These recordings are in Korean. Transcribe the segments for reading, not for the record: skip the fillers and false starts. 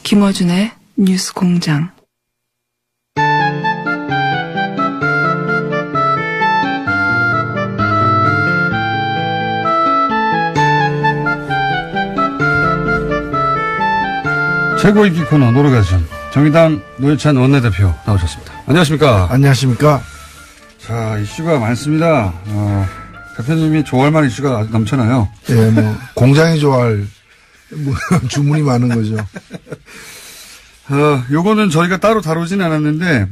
김어준의 뉴스 공장. 최고 인기 코너 노르가즘 정의당 노회찬 원내대표 나오셨습니다. 안녕하십니까? 안녕하십니까? 자, 이슈가 많습니다. 대표님이 좋아할 만한 이슈가 아주 넘쳐나요. 예, 공장이 좋아할 주문이 많은 거죠. 요거는 저희가 따로 다루진 않았는데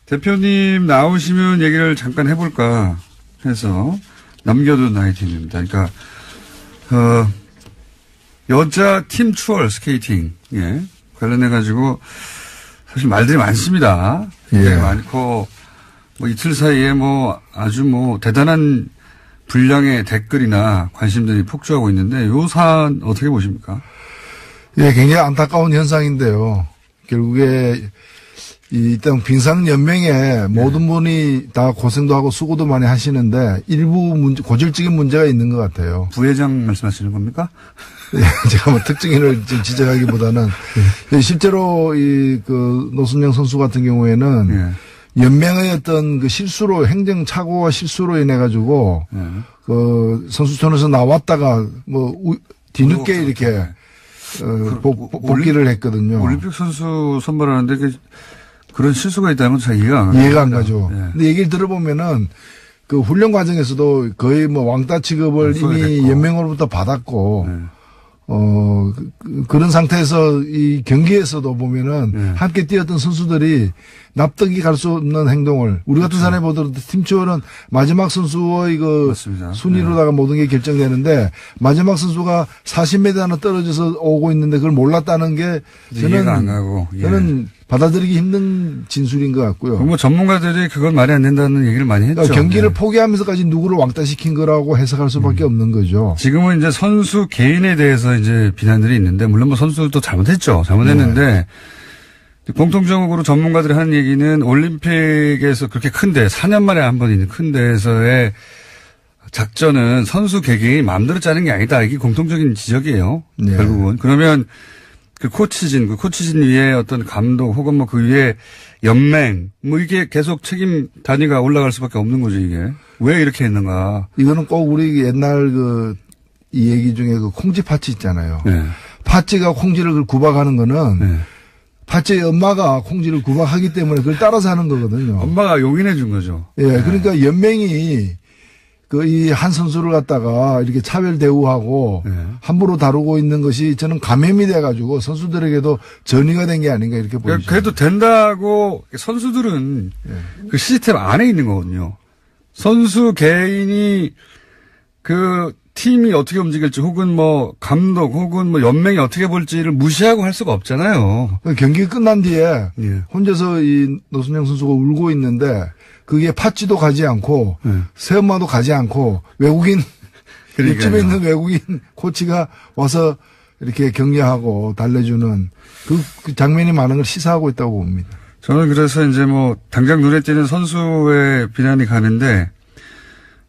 대표님 나오시면 얘기를 잠깐 해볼까 해서 남겨둔 아이템입니다. 그러니까 여자 팀 추월 스케이팅, 예, 관련해가지고, 사실 말들이 많습니다. 예. 많고, 이틀 사이에 아주 대단한 분량의 댓글이나 관심들이 폭주하고 있는데, 요 사안 어떻게 보십니까? 예, 굉장히 안타까운 현상인데요. 결국에, 일단 빙상연맹에 모든 분이 다 고생도 하고 수고도 많이 하시는데, 일부 고질적인 문제가 있는 것 같아요. 부회장 말씀하시는 겁니까? 예, 제가 특징을 좀 지적하기보다는, 실제로 노순영 선수 같은 경우에는, 연맹의 어떤 실수로, 행정착오와 실수로 인해가지고, 선수촌에서 나왔다가, 뒤늦게 이렇게, 복귀를 했거든요. 올림픽 선수 선발하는데 그런 실수가 있다는 건 잘 이해가 안 가죠. 예. 근데 얘기를 들어보면은 그 훈련 과정에서도 거의 왕따 취급을 이미 됐고. 연맹으로부터 받았고, 그런 상태에서 이 경기에서도 보면은 함께 뛰었던 선수들이 납득이 갈 수 없는 행동을 우리 같은 사람이 보더라도 팀추월은 마지막 선수의 순위로다가 모든 게 결정되는데 마지막 선수가 40m 하나 떨어져서 오고 있는데 그걸 몰랐다는 게 이해가 안 가고 저는 받아들이기 힘든 진술인 것 같고요. 전문가들이 그건 말이 안 된다는 얘기를 많이 했죠. 경기를 포기하면서까지 누구를 왕따시킨 거라고 해석할 수밖에 없는 거죠. 지금은 이제 선수 개인에 대해서 이제 비난들이 있는데 물론 선수들도 잘못했죠. 잘못했는데 공통적으로 전문가들이 하는 얘기는 올림픽에서 그렇게 큰데 4년 만에 한 번 있는 큰 데에서의 작전은 선수 개개인이 마음대로 짜는 게 아니다. 이게 공통적인 지적이에요. 네. 결국은. 그러면 그 코치진 위에 어떤 감독 혹은 그 위에 연맹 이게 계속 책임 단위가 올라갈 수밖에 없는 거죠, 이게. 왜 이렇게 했는가. 이거는 꼭 우리 옛날 이 얘기 중에 콩쥐 파츠 있잖아요. 네. 파츠가 콩쥐를 구박하는 거는 파츠의 엄마가 콩쥐를 구박하기 때문에 그걸 따라서 하는 거거든요. 엄마가 용인해 준 거죠. 예, 그러니까 연맹이 이 한 선수를 갖다가 이렇게 차별 대우하고 함부로 다루고 있는 것이 저는 감염이 돼가지고 선수들에게도 전이가 된 게 아닌가 이렇게 보입니다. 그래도 된다고 선수들은 그 시스템 안에 있는 거거든요. 선수 개인이 팀이 어떻게 움직일지 혹은 감독 혹은 연맹이 어떻게 볼지를 무시하고 할 수가 없잖아요. 경기가 끝난 뒤에 혼자서 이 노순영 선수가 울고 있는데 그게 팥쥐도 가지 않고 새엄마도 가지 않고 외국인 옆집에 있는 외국인 코치가 와서 이렇게 격려하고 달래주는 그 장면이 많은 걸 시사하고 있다고 봅니다. 저는 그래서 이제 당장 눈에 띄는 선수의 비난이 가는데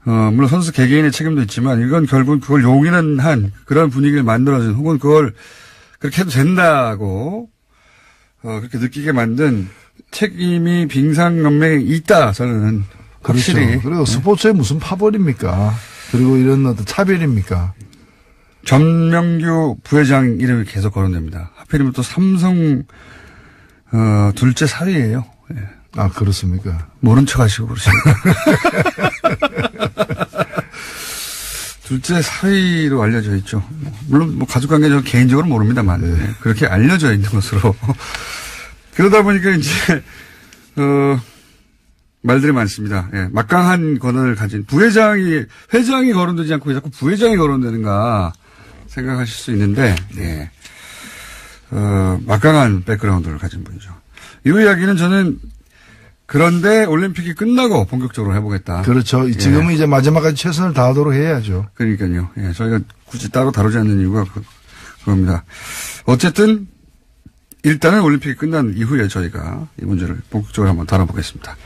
물론 선수 개개인의 책임도 있지만 이건 결국 그걸 용인한 한 그런 분위기를 만들어준 혹은 그걸 그렇게 해도 된다고 그렇게 느끼게 만든 책임이 빙상연맹에 있다. 저는 확실히. 그렇죠. 그리고 스포츠에 무슨 파벌입니까? 그리고 이런 어떤 차별입니까? 전명규 부회장 이름이 계속 거론됩니다. 하필이면 또 삼성 둘째 사위예요. 예. 아, 그렇습니까? 모른 척 하시고 그러십니까? 둘째 사위로 알려져 있죠. 물론 가족관계 저는 개인적으로 모릅니다만 그렇게 알려져 있는 것으로. 그러다 보니까 이제 말들이 많습니다. 예, 막강한 권한을 가진 회장이 거론되지 않고 왜 자꾸 부회장이 거론되는가 생각하실 수 있는데, 막강한 백그라운드를 가진 분이죠. 이 이야기는 저는 그런데 올림픽이 끝나고 본격적으로 해보겠다. 그렇죠. 지금은 이제 마지막까지 최선을 다하도록 해야죠. 그러니까요. 예, 저희가 굳이 따로 다루지 않는 이유가 그겁니다. 어쨌든 일단은 올림픽이 끝난 이후에 저희가 이 문제를 본격적으로 한번 다뤄보겠습니다.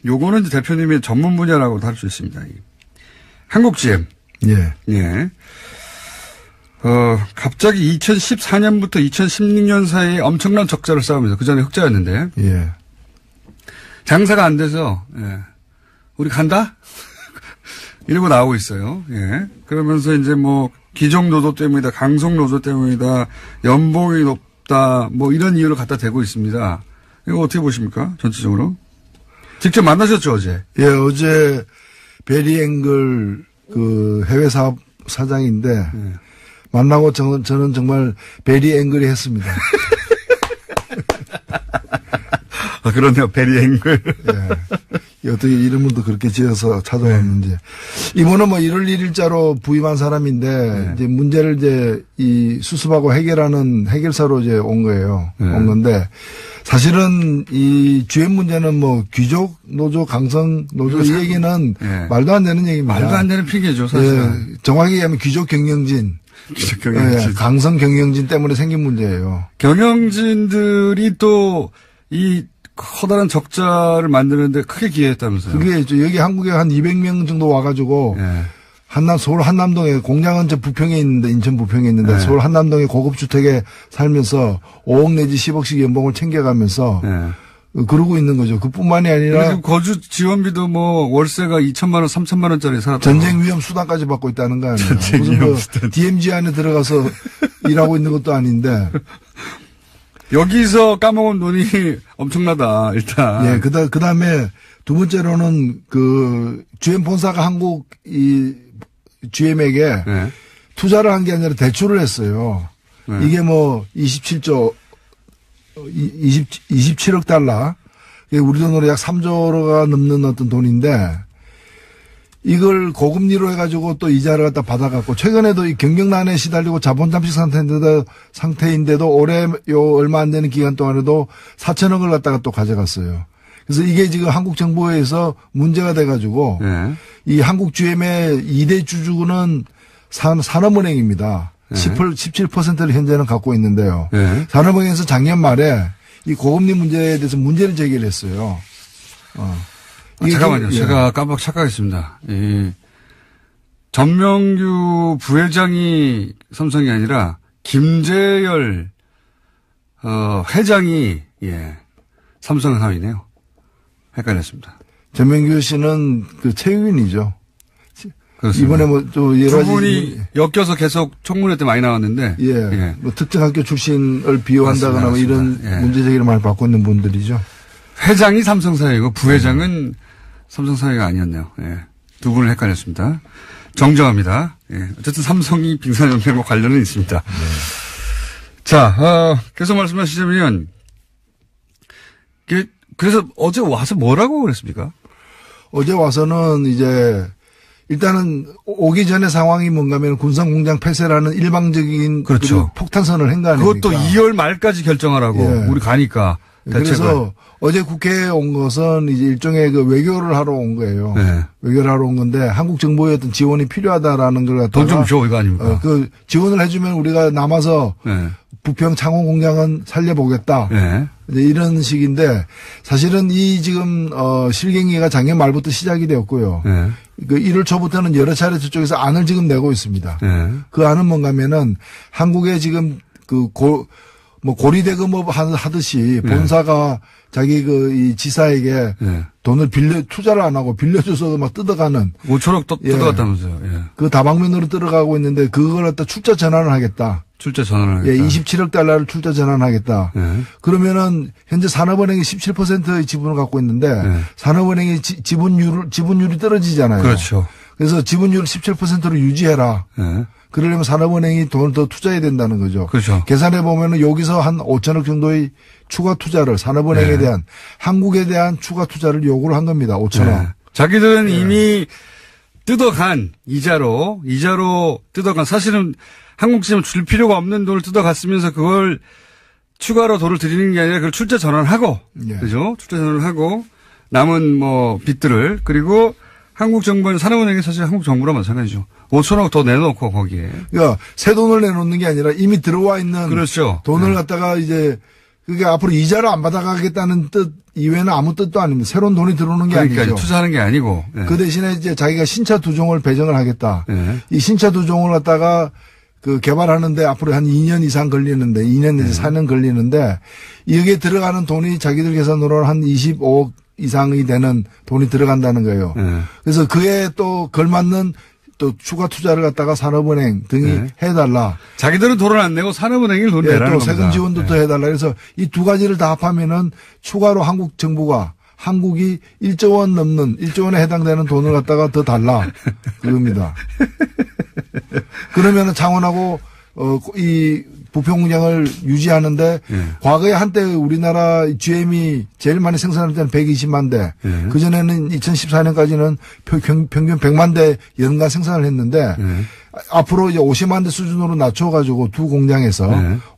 요거는 이제 대표님의 전문 분야라고도 할 수 있습니다. 한국GM. 예. 예. 갑자기 2014년부터 2016년 사이에 엄청난 적자를 쌓으면서 그 전에 흑자였는데. 예. 장사가 안 돼서, 예. 우리 간다? 이러고 나오고 있어요. 예. 그러면서 이제 뭐, 기종 노조 때문이다, 강성 노조 때문이다, 연봉이 높다, 뭐 이런 이유를 갖다 대고 있습니다. 이거 어떻게 보십니까? 전체적으로? 직접 만나셨죠, 어제? 예, 어제 베리앵글 그 해외 사업 사장인데, 예. 만나고 저는 정말 베리앵글이 했습니다. 아, 그렇네요. 베리앵글. 예. 어떻게 이름을 또 그렇게 지어서 찾아왔는지. 네. 이분은 뭐 1월 1일자로 부임한 사람인데, 네. 이제 문제를 이제 이 수습하고 해결하는 해결사로 이제 온 거예요. 네. 온 건데, 사실은 이 주연 문제는 뭐 귀족 노조, 강성 노조 이 얘기는 네. 말도 안 되는 얘기입니다. 말도 안 되는 핑계죠, 사실은. 예. 정확히 얘기하면 귀족 경영진. 예. 강성 경영진 때문에 생긴 문제예요. 경영진들이 또 이 커다란 적자를 만드는데 크게 기여했다면서요. 그게 여기 한국에 한 200명 정도 와가지고 네. 서울 한남동에 공장은 저 부평에 있는데 인천 부평에 있는데 네. 서울 한남동에 고급 주택에 살면서 5억 내지 10억씩 연봉을 챙겨가면서 네. 그러고 있는 거죠. 그뿐만이 아니라 거주 지원비도 뭐 월세가 2천만 원, 3천만 원짜리 살았다. 전쟁 위험 수당까지 받고 있다는 거 아니에요. 무슨 뭐 DMZ 안에 들어가서 일하고 있는 것도 아닌데. 여기서 까먹은 돈이 엄청나다, 일단. 예, 그 다음에 두 번째로는 GM 본사가 한국 GM에게 네. 투자를 한 게 아니라 대출을 했어요. 네. 이게 뭐 27억 달러. 우리 돈으로 약 3조가 넘는 어떤 돈인데 이걸 고금리로 해가지고 또 이자를 갖다 받아갖고 최근에도 이 경영난에 시달리고 자본 잠식 상태인데도 올해 얼마 안 되는 기간 동안에도 4천억을 갖다가 또 가져갔어요. 그래서 이게 지금 한국 정부에서 문제가 돼가지고 네. 이 한국 GM의 2대 주주는 산업은행입니다. 네. 17%를 현재는 갖고 있는데요. 네. 산업은행에서 작년 말에 이 고금리 문제에 대해서 문제를 제기를 했어요. 잠깐만요. 제가 깜빡 착각했습니다. 전명규 부회장이 삼성이 아니라 김재열 회장이 삼성 사위네요. 헷갈렸습니다. 전명규 씨는 그 체육인이죠. 그렇습니다. 이번에 뭐 또 여러 두 분이 엮여서 계속 청문회 때 많이 나왔는데 뭐 특정 학교 출신을 비호한다거나 뭐 이런 문제 제기를 많이 받고 있는 분들이죠. 회장이 삼성 사위고 부회장은 삼성 사위가 아니었네요. 예. 두 분을 헷갈렸습니다. 정정합니다. 예. 어쨌든 삼성이 빙산연맹과 관련은 있습니다. 네. 자, 계속 말씀하시자면, 그래서 어제 와서 뭐라고 그랬습니까? 어제 와서는 이제, 일단은 오기 전에 상황이 뭔가면 군산공장 폐쇄라는 일방적인 그렇죠. 폭탄선을 한 거 아닙니까? 그것도 2월 말까지 결정하라고 우리 가니까. 대책을. 그래서 어제 국회에 온 것은 이제 일종의 그 외교를 하러 온 거예요. 네. 외교를 하러 온 건데 한국 정부의 어떤 지원이 필요하다라는 걸 갖다가 돈 좀 줘 이거 아닙니까? 그 지원을 해주면 우리가 남아서 부평 창원 공장은 살려보겠다. 이제 이런 식인데 사실은 이 지금 실갱이가 작년 말부터 시작이 되었고요. 그 1월 초부터는 여러 차례 저쪽에서 안을 지금 내고 있습니다. 그 안은 뭔가면은 한국의 지금 뭐 고리대금업 하듯이 본사가 자기 이 지사에게 돈을 투자를 안 하고 빌려줘서 막 뜯어가는 5천억 뜯어갔다면서요. 그 다방면으로 뜯어가고 있는데 그걸 갖다 출자 전환을 하겠다. 출자 전환을 하겠다. 27억 달러를 출자 전환하겠다. 그러면은 현재 산업은행이 17%의 지분을 갖고 있는데 산업은행의 지분율이 떨어지잖아요. 그렇죠. 그래서 지분율을 17%로 유지해라. 그러려면 산업은행이 돈을 더 투자해야 된다는 거죠. 그렇죠. 계산해 보면은 여기서 한 5천억 정도의 추가 투자를 산업은행에 대한 한국에 대한 추가 투자를 요구를 한 겁니다. 5천억. 자기들은 이미 뜯어간 이자로 뜯어간 사실은 한국지점 줄 필요가 없는 돈을 뜯어갔으면서 그걸 추가로 돈을 들이는 게 아니라 그걸 출자 전환하고 그죠? 출자 전환하고 남은 뭐 빚들을 그리고 한국 정부는 산업은행이 사실 한국 정부랑 마찬가지죠. 5천억 더 내놓고 거기에. 그러니까 새 돈을 내놓는 게 아니라 이미 들어와 있는 그렇죠. 돈을 갖다가 이제 그게 앞으로 이자를 안 받아가겠다는 뜻 이외에는 아무 뜻도 아닙니다. 새로운 돈이 들어오는 게 아니죠. 투자하는 게 아니고. 그 대신에 이제 자기가 신차 두 종을 배정을 하겠다. 이 신차 두 종을 갖다가 그 개발하는데 앞으로 한 2년 이상 걸리는데 2년 내지 4년 걸리는데 여기에 들어가는 돈이 자기들 계산으로 한 25억 이상이 되는 돈이 들어간다는 거예요. 그래서 그에 또 걸맞는 또 추가 투자를 갖다가 산업은행 등이 해달라. 자기들은 돈을 안 내고 산업은행이 돈 내라는 또 세금 지원도 더 해달라. 그래서 이 두 가지를 다 합하면은 추가로 한국 정부가 한국이 1조 원 넘는 1조 원에 해당되는 돈을 갖다가 더 달라. 그겁니다. 그러면은 창원하고 이 부평 공장을 유지하는데 과거에 한때 우리나라 GM이 제일 많이 생산할 때는 120만 대. 그전에는 2014년까지는 평균 100만 대 연간 생산을 했는데 앞으로 이제 50만 대 수준으로 낮춰가지고 두 공장에서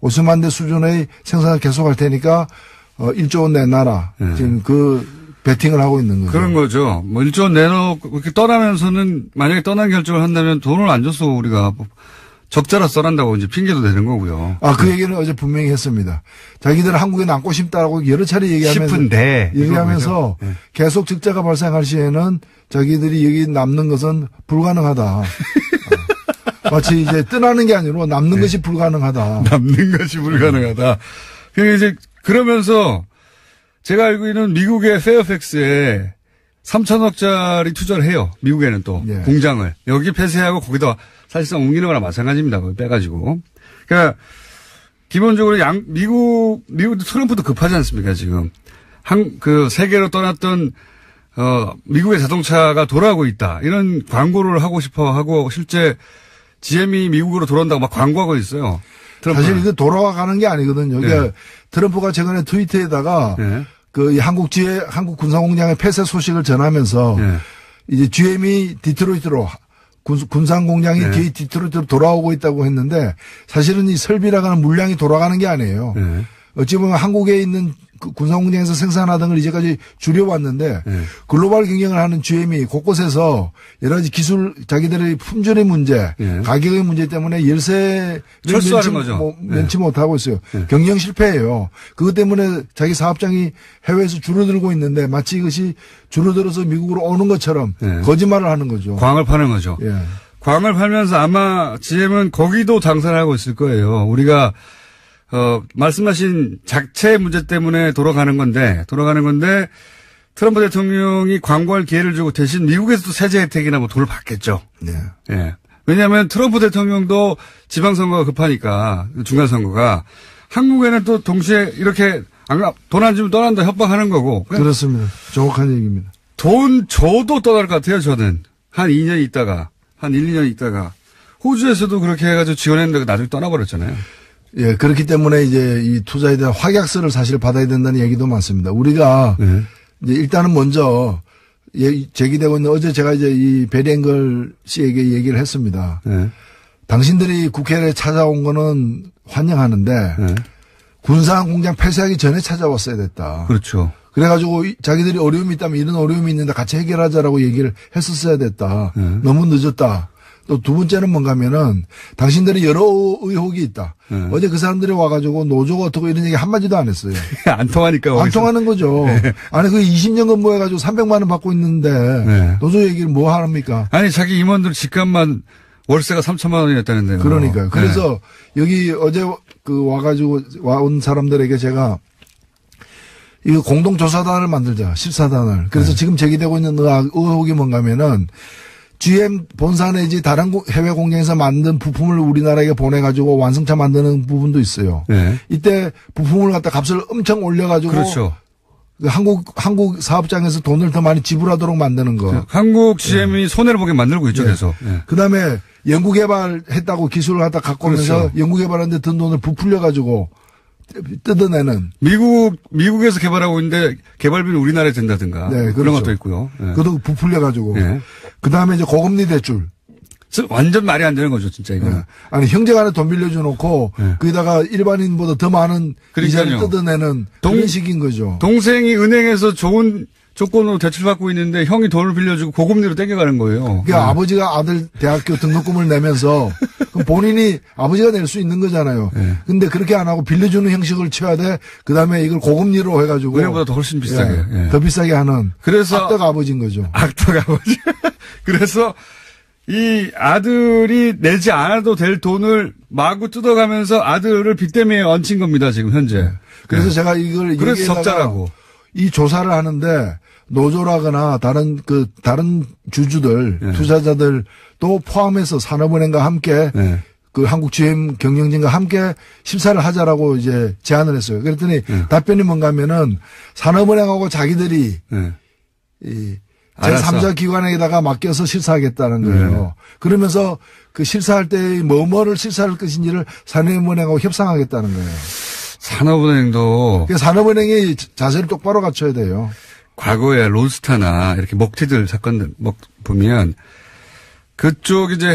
50만 대 수준의 생산을 계속할 테니까 1조 원 내놔라. 지금 그 배팅을 하고 있는 거죠. 그런 거죠. 뭐 1조 원 내놓고 이렇게 떠나면서는 만약에 떠난 결정을 한다면 돈을 안 줘서 우리가 적자라 써란다고 이제 핑계도 되는 거고요. 그 얘기는 어제 분명히 했습니다. 자기들은 한국에 남고 싶다라고 여러 차례 싶은데 얘기하면서 계속 적자가 발생할 시에는 자기들이 여기 남는 것은 불가능하다. 마치 이제 떠나는 게 아니라 남는 것이 불가능하다. 남는 것이 불가능하다. 이제 그러면서 제가 알고 있는 미국의 페어팩스에 3천억짜리 투자를 해요. 미국에는 또 공장을 여기 폐쇄하고 거기다 사실상 옮기는 거랑 마찬가지입니다. 거기 빼가지고. 그러니까 기본적으로 미국도 트럼프도 급하지 않습니까 지금. 세계로 떠났던 미국의 자동차가 돌아오고 있다. 이런 광고를 하고 싶어 하고 실제 GM이 미국으로 돌아온다고 막 광고하고 있어요. 트럼프는. 사실 이거 돌아가는 게 아니거든요. 그러니까 트럼프가 최근에 트위터에다가 그 한국 군사공장의 폐쇄 소식을 전하면서 이제 GM이 디트로이트로 군산 공장이 디트로이트로 돌아오고 있다고 했는데 사실은 이 설비라고 하는 물량이 돌아가는 게 아니에요. 어찌 보면 한국에 있는 그 군산 공장에서 생산하던 걸 이제까지 줄여왔는데 글로벌 경영을 하는 GM이 곳곳에서 여러 가지 기술 자기들의 품질의 문제, 가격의 문제 때문에 열세를 면치 못하고 있어요. 경영 실패예요. 그것 때문에 자기 사업장이 해외에서 줄어들고 있는데 마치 이것이 줄어들어서 미국으로 오는 것처럼 거짓말을 하는 거죠. 광을 파는 거죠. 광을 팔면서 아마 GM은 거기도 장사를 하고 있을 거예요. 우리가 말씀하신 작체 문제 때문에 돌아가는 건데 트럼프 대통령이 광고할 기회를 주고 대신 미국에서도 세제 혜택이나 뭐 돈을 받겠죠. 왜냐하면 트럼프 대통령도 지방선거가 급하니까 중간선거가 한국에는 또 동시에 이렇게 돈 안 주면 떠난다 협박하는 거고. 그렇습니다. 정확한 얘기입니다. 돈 줘도 떠날 것 같아요. 저는 한 2년 있다가 한 1, 2년 있다가 호주에서도 그렇게 해가지고 지원했는데 나중에 떠나버렸잖아요. 그렇기 때문에 이제 이 투자에 대한 확약서를 사실 받아야 된다는 얘기도 많습니다. 우리가 이제 일단은 먼저 제기되고 있는 어제 제가 이제 이 베리앵걸 씨에게 얘기를 했습니다. 당신들이 국회에 찾아온 거는 환영하는데 군산 공장 폐쇄하기 전에 찾아왔어야 됐다. 그렇죠. 그래가지고 자기들이 어려움이 있다면 이런 어려움이 있는데 같이 해결하자라고 얘기를 했었어야 됐다. 너무 늦었다. 또 두 번째는 뭔가 하면은 당신들이 여러 의혹이 있다. 어제 그 사람들이 와가지고 노조가 어떻고 이런 얘기 한마디도 안 했어요. 안 통하니까. 안 통하는 거죠. 아니 그 20년 근무해가지고 300만 원 받고 있는데 노조 얘기를 뭐 합니까? 아니 자기 임원들 직감만 월세가 3천만 원이었다는데요. 그러니까요. 그래서 여기 어제 그 와가지고 와온 사람들에게 제가 이거 공동조사단을 만들자. 14단을. 그래서 지금 제기되고 있는 의혹이 뭔가 하면은 GM 본사 내지 다른 해외 공장에서 만든 부품을 우리나라에 보내가지고 완성차 만드는 부분도 있어요. 이때 부품을 갖다 값을 엄청 올려가지고. 그렇죠. 한국 사업장에서 돈을 더 많이 지불하도록 만드는 거. 한국 GM이 손해를 보게 만들고 있죠, 계속. 그 다음에 연구개발했다고 기술을 갖다 갖고 오면서 연구개발하는데 든 돈을 부풀려가지고 뜯어내는. 미국에서 개발하고 있는데 개발비는 우리나라에 된다든가. 그렇죠. 그런 것도 있고요. 그것도 부풀려가지고. 그 다음에 이제 고금리 대출. 완전 말이 안 되는 거죠, 진짜 이거. 아니, 형제간에 돈 빌려줘 놓고, 거기다가 일반인보다 더 많은 이자를 뜯어내는 그런 식인 거죠. 동생이 은행에서 좋은 조건으로 대출받고 있는데 형이 돈을 빌려주고 고금리로 땡겨가는 거예요. 그러니까 아버지가 아들 대학교 등록금을 내면서 그럼 본인이 아버지가 낼 수 있는 거잖아요. 근데 그렇게 안 하고 빌려주는 형식을 취해야 돼. 그 다음에 이걸 고금리로 해가지고. 은행보다 더 훨씬 비싸게. 더 비싸게 하는. 그래서. 악덕 아버지인 거죠. 악덕 아버지. 그래서 이 아들이 내지 않아도 될 돈을 마구 뜯어가면서 아들을 빚 때문에 얹힌 겁니다, 지금 현재. 그래서 제가 이걸 그래서 적자라고. 이 조사를 하는데 노조라거나 다른 주주들, 네. 투자자들도 포함해서 산업은행과 함께 네. 그 한국GM 경영진과 함께 심사를 하자라고 이제 제안을 했어요. 그랬더니 답변이 뭔가 하면은 산업은행하고 자기들이 이 제3자 기관에다가 맡겨서 실사하겠다는 거예요. 그러면서 그 실사할 때 뭐를 실사할 것인지를 산업은행하고 협상하겠다는 거예요. 산업은행도. 산업은행이 자세를 똑바로 갖춰야 돼요. 과거에 론스타나 이렇게 먹튀들 사건들 보면 그쪽 이제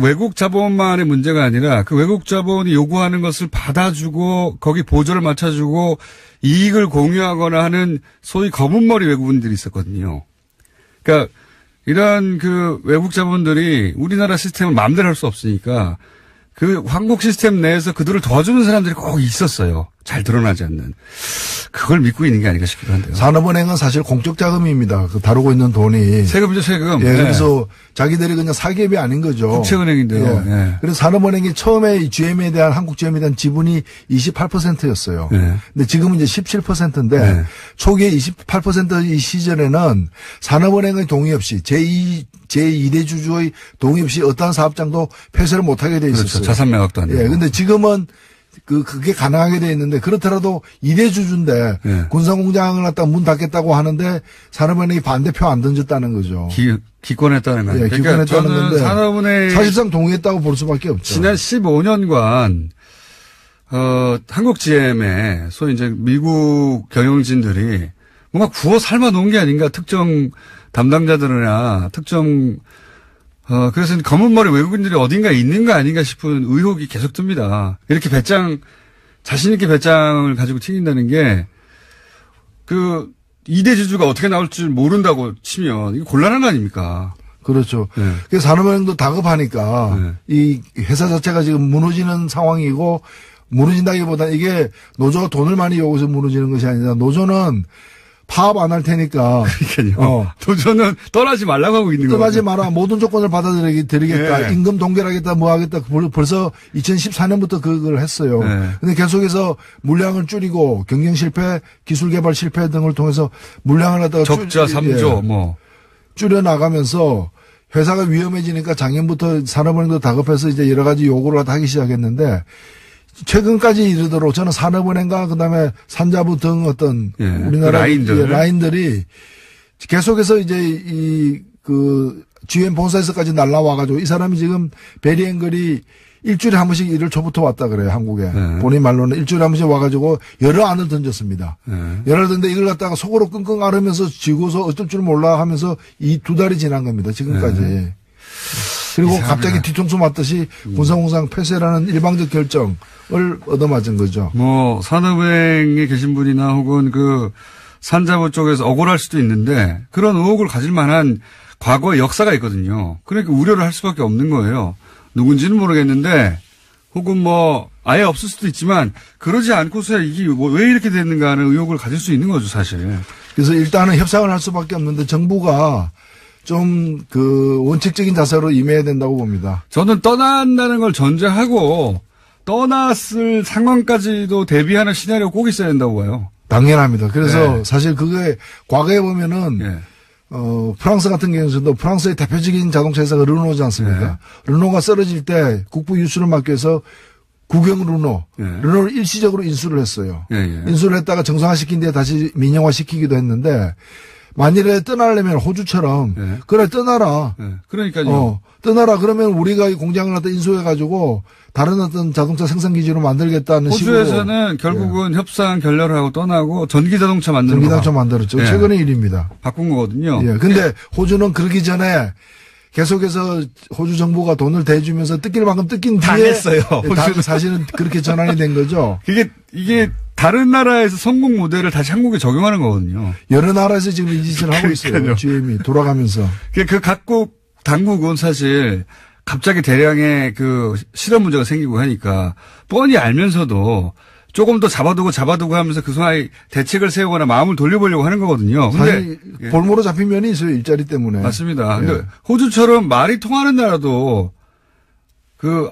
외국 자본만의 문제가 아니라 그 외국 자본이 요구하는 것을 받아주고 거기 보조를 맞춰주고 이익을 공유하거나 하는 소위 검은머리 외국인들이 있었거든요. 그러니까 이런 그 외국 자본들이 우리나라 시스템을 마음대로 할 수 없으니까 그 한국 시스템 내에서 그들을 도와주는 사람들이 꼭 있었어요. 잘 드러나지 않는. 그걸 믿고 있는 게 아닌가 싶기도 한데요. 산업은행은 사실 공적 자금입니다. 그 다루고 있는 돈이. 세금이죠, 세금. 예, 그래서 자기들이 그냥 사기업이 아닌 거죠. 국채은행인데요. 예. 예. 그래서 산업은행이 처음에 GM에 대한 한국 GM에 대한 지분이 28%였어요. 예. 근데 지금은 이제 17%인데 예. 초기에 28%이 시절에는 산업은행의 동의 없이 제2대 주주의 동의 없이 어떠한 사업장도 폐쇄를 못하게 돼 있었어요. 그렇죠. 자산 매각도 안 되고. 예, 근데 지금은 그게 가능하게 돼 있는데 그렇더라도 2대 주주인데 예. 군산공장을 갖다 문 닫겠다고 하는데 산업은행이 반대표 안 던졌다는 거죠. 기권했다는 거예요. 예, 그러니까 기권했다는 건데 산업은행 사실상 동의했다고 볼 수밖에 없죠. 지난 15년간 한국 GM에 소위 이제 미국 경영진들이 뭔가 구워 삶아 놓은 게 아닌가 특정 담당자들이나 특정 그래서 검은 머리 외국인들이 어딘가에 있는 거 아닌가 싶은 의혹이 계속 듭니다. 이렇게 자신있게 배짱을 가지고 튀긴다는 게, 2대 주주가 어떻게 나올 줄 모른다고 치면, 이거 곤란한 거 아닙니까? 그렇죠. 네. 그래서 산업은행도 다급하니까, 네. 이 회사 자체가 지금 무너지는 상황이고, 무너진다기보다 이게 노조가 돈을 많이 요구해서 무너지는 것이 아니라, 노조는 파업 안 할 테니까. 그러니까요. 노조는 떠나지 말라고 하고 있는 거예요. 떠나지 마라. 모든 조건을 받아들이겠다. 네. 임금 동결하겠다. 뭐 하겠다. 벌써 2014년부터 그걸 했어요. 네. 근데 계속해서 물량을 줄이고 경영 실패, 기술 개발 실패 등을 통해서 물량을 갖다가 적자 3조 뭐. 줄여 나가면서 회사가 위험해지니까 작년부터 산업은행도 다급해서 이제 여러 가지 요구를 하기 시작했는데 최근까지 이르도록 저는 산업은행과 그다음에 산자부 등 어떤 우리나라 그 라인들이 계속해서 이제 GM 본사에서까지 날라와가지고 이 사람이 지금 베리앵글이 일주일에 한 번씩 일을 초부터 왔다 그래요, 한국에. 네. 본인 말로는 일주일에 한 번씩 와가지고 여러 안을 던졌습니다. 네. 여러 던데 이걸 갖다가 속으로 끙끙 앓으면서 지고서 어쩔 줄 몰라 하면서 이 2달이 지난 겁니다, 지금까지. 네. 그리고 이상합니다. 갑자기 뒤통수 맞듯이 군산공장 폐쇄라는 일방적 결정을 얻어맞은 거죠. 뭐 산업은행에 계신 분이나 혹은 산자부 쪽에서 억울할 수도 있는데 그런 의혹을 가질 만한 과거의 역사가 있거든요. 그러니까 우려를 할 수밖에 없는 거예요. 누군지는 모르겠는데 혹은 뭐 아예 없을 수도 있지만 그러지 않고서야 이게 왜 이렇게 됐는가 하는 의혹을 가질 수 있는 거죠, 사실. 그래서 일단은 협상을 할 수밖에 없는데 정부가 좀 원칙적인 자세로 임해야 된다고 봅니다. 저는 떠난다는 걸 전제하고 떠났을 상황까지도 대비하는 시나리오가 꼭 있어야 된다고 봐요. 당연합니다. 그래서 네. 사실 그게 과거에 보면은 프랑스 같은 경우에도 프랑스의 대표적인 자동차 회사가 르노지 않습니까? 네. 르노가 쓰러질 때 국부 유수를 막기 위해서 국영 르노를 일시적으로 인수를 했어요. 인수를 했다가 정상화시킨 뒤에 다시 민영화시키기도 했는데 만일에 떠나려면 호주처럼 그래 떠나라. 그러니까요. 떠나라. 그러면 우리가 이 공장을 갖다 인수해가지고 다른 어떤 자동차 생산 기지로 만들겠다는 식으로. 호주에서는 결국은 협상 결렬을 하고 떠나고 전기 자동차 만드는 전기 자동차 만들었죠. 최근의 일입니다. 바꾼 거거든요. 근데 호주는 그러기 전에 계속해서 호주 정부가 돈을 대주면서 뜯길 만큼 뜯긴 뒤에 당했어요. 사실은 그렇게 전환이 된 거죠. 이게 다른 나라에서 성공 모델을 다시 한국에 적용하는 거거든요. 여러 나라에서 지금 이 짓을 하고 있어요. GM이 돌아가면서. 각국 당국은 사실 갑자기 대량의 실업 문제가 생기고 하니까 뻔히 알면서도 조금 더 잡아두고 하면서 그 사이 대책을 세우거나 마음을 돌려보려고 하는 거거든요. 근데 사실 볼모로 잡힌 면이 있어요. 일자리 때문에. 맞습니다. 근데 호주처럼 말이 통하는 나라도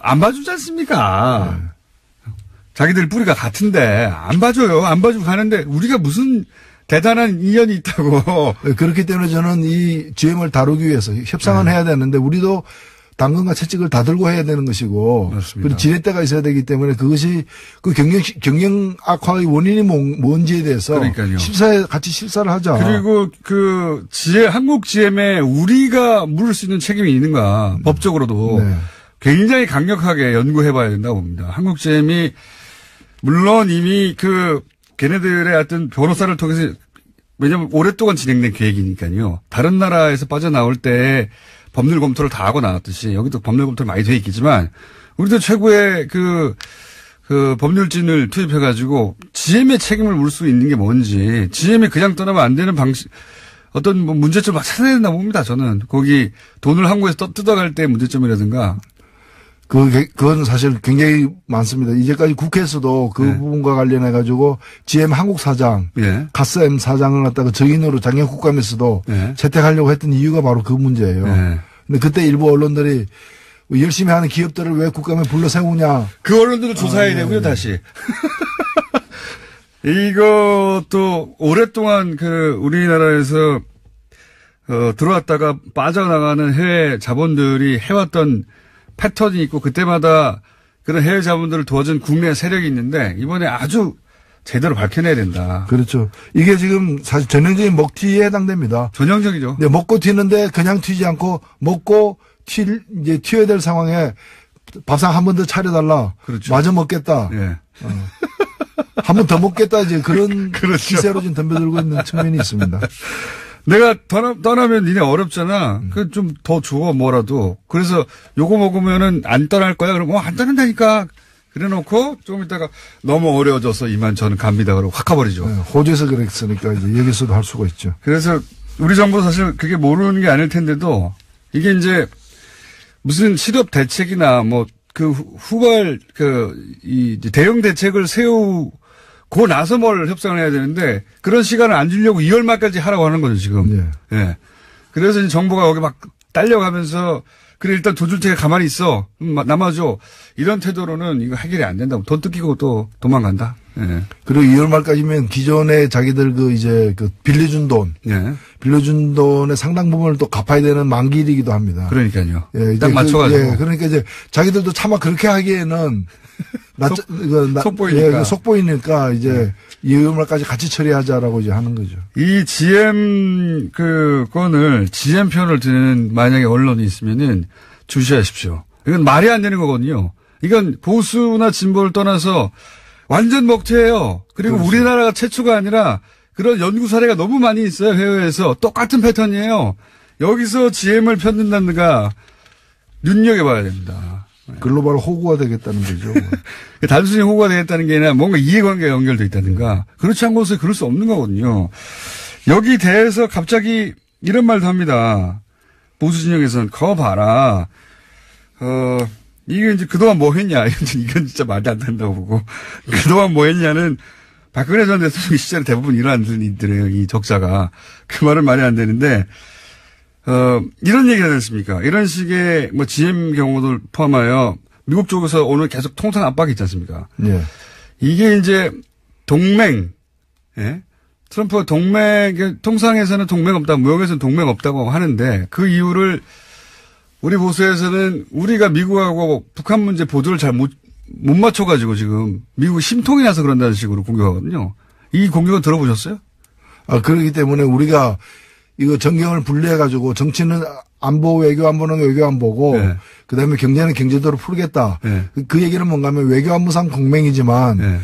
안 봐주지 않습니까? 자기들 뿌리가 같은데 안 봐줘요. 안 봐주고 가는데 우리가 무슨 대단한 인연이 있다고. 그렇기 때문에 저는 이 GM을 다루기 위해서 협상은 해야 되는데 우리도 당근과 채찍을 다 들고 해야 되는 것이고. 맞습니다. 그리고 지렛대가 있어야 되기 때문에 그것이 그 경영 악화의 원인이 뭔지에 대해서. 그러니까요. 같이 실사를 하자. 그리고 한국 GM에 우리가 물을 수 있는 책임이 있는가. 법적으로도. 네. 굉장히 강력하게 연구해 봐야 된다고 봅니다. 한국 GM이 물론 이미 걔네들의 어떤 변호사를 통해서 왜냐하면 오랫동안 진행된 계획이니까요. 다른 나라에서 빠져나올 때 법률 검토를 다 하고 나왔듯이 여기도 법률 검토를 많이 돼 있겠지만 우리도 최고의 법률진을 투입해가지고 GM의 책임을 물 수 있는 게 뭔지 GM이 그냥 떠나면 안 되는 방식 어떤 문제점을 막 찾아야 된다고 봅니다. 저는 거기 돈을 한국에서 뜯어갈 때 문제점이라든가 그건 사실 굉장히 많습니다. 이제까지 국회에서도 그 부분과 관련해가지고 GM 한국 사장, 가스M 사장을 갖다가 정인으로 작년 국감에서도 채택하려고 했던 이유가 바로 그 문제예요. 근데 그때 일부 언론들이 열심히 하는 기업들을 왜 국감에 불러 세우냐. 그 언론들을 조사해야 되고요, 다시. 이것도 오랫동안 우리나라에서 들어왔다가 빠져나가는 해외 자본들이 해왔던 패턴이 있고 그때마다 그런 해외 자본들을 도와준 국내 세력이 있는데 이번에 아주 제대로 밝혀내야 된다. 그렇죠. 이게 지금 사실 전형적인 먹튀에 해당됩니다. 전형적이죠. 네, 먹고 튀는데 그냥 튀지 않고 먹고 이제 튀어야 될 상황에 밥상 한 번 더 차려달라. 그렇죠. 마저 먹겠다. 한 번 더 먹겠다. 이제 그런 그렇죠. 시세로 지금 덤벼들고 있는 측면이 있습니다. 내가 떠나면 니네 어렵잖아. 좀 더 줘, 뭐라도. 그래서 요거 먹으면은 안 떠날 거야. 그러면 안 떠난다니까. 그래 놓고 조금 있다가 너무 어려워져서 이만 저는 갑니다. 그러고 확 가버리죠. 네, 호주에서 그랬으니까 이제 여기서도 할 수가 있죠. 그래서 우리 정부 사실 그게 모르는 게 아닐 텐데도 이게 이제 무슨 실업 대책이나 후발 대응 대책을 세우고 나서 뭘 협상을 해야 되는데 그런 시간을 안 주려고 2월 말까지 하라고 하는 거죠, 지금. 예. 그래서 이제 정부가 거기 막 딸려가면서 그래 일단 돈 줄 테니까 가만히 있어. 남아줘. 이런 태도로는 이거 해결이 안 된다고. 돈 뜯기고 또 도망간다. 예. 그리고 2월 말까지면 기존에 자기들 빌려준 돈. 빌려준 돈의 상당 부분을 또 갚아야 되는 만기이기도 합니다. 그러니까요. 예, 딱 맞춰가지고. 그러니까 이제 자기들도 차마 그렇게 하기에는 속보이니까. 속보이니까 이제 2월 말까지 같이 처리하자라고 이제 하는 거죠. 이 GM 건을 GM 편을 드는 만약에 언론이 있으면은 주시하십시오. 이건 말이 안 되는 거거든요. 이건 보수나 진보를 떠나서 완전 먹튀예요. 그리고 그렇죠. 우리나라가 최초가 아니라 그런 연구 사례가 너무 많이 있어요. 해외에서. 똑같은 패턴이에요. 여기서 GM을 편든다든가 눈여겨봐야 됩니다. 글로벌 호구가 되겠다는 거죠. 단순히 호구가 되겠다는 게 아니라 뭔가 이해관계가 연결돼 있다든가. 그렇지 않은 곳에 그럴 수 없는 거거든요. 여기 대해서 갑자기 이런 말도 합니다. 보수 진영에서는 거 봐라. 이게 이제 그동안 뭐 했냐. 이건 진짜 말이 안 된다고 보고. 그동안 뭐 했냐는 박근혜 전 대통령 시절에 대부분 일어난 일들이에요. 이 적자가. 그 말은 말이 안 되는데, 이런 얘기 하지 않습니까? 이런 식의 GM 경우들 포함하여 미국 쪽에서 오늘 계속 통상 압박이 있지 않습니까? 예. 이게 이제 동맹, 트럼프가 통상에서는 동맹 없다, 무역에서는 동맹 없다고 하는데 그 이유를 우리 보수에서는 우리가 미국하고 북한 문제 보도를 잘 못 맞춰가지고 지금 미국이 심통이 나서 그런다는 식으로 공격하거든요. 이 공격은 들어보셨어요? 그렇기 때문에 우리가 이거 정경을 분리해가지고 정치는 안보, 외교 안보는 외교 안보고 그다음에 경제는 경제대로 풀겠다. 그 얘기는 뭔가 하면 외교 안보상 동맹이지만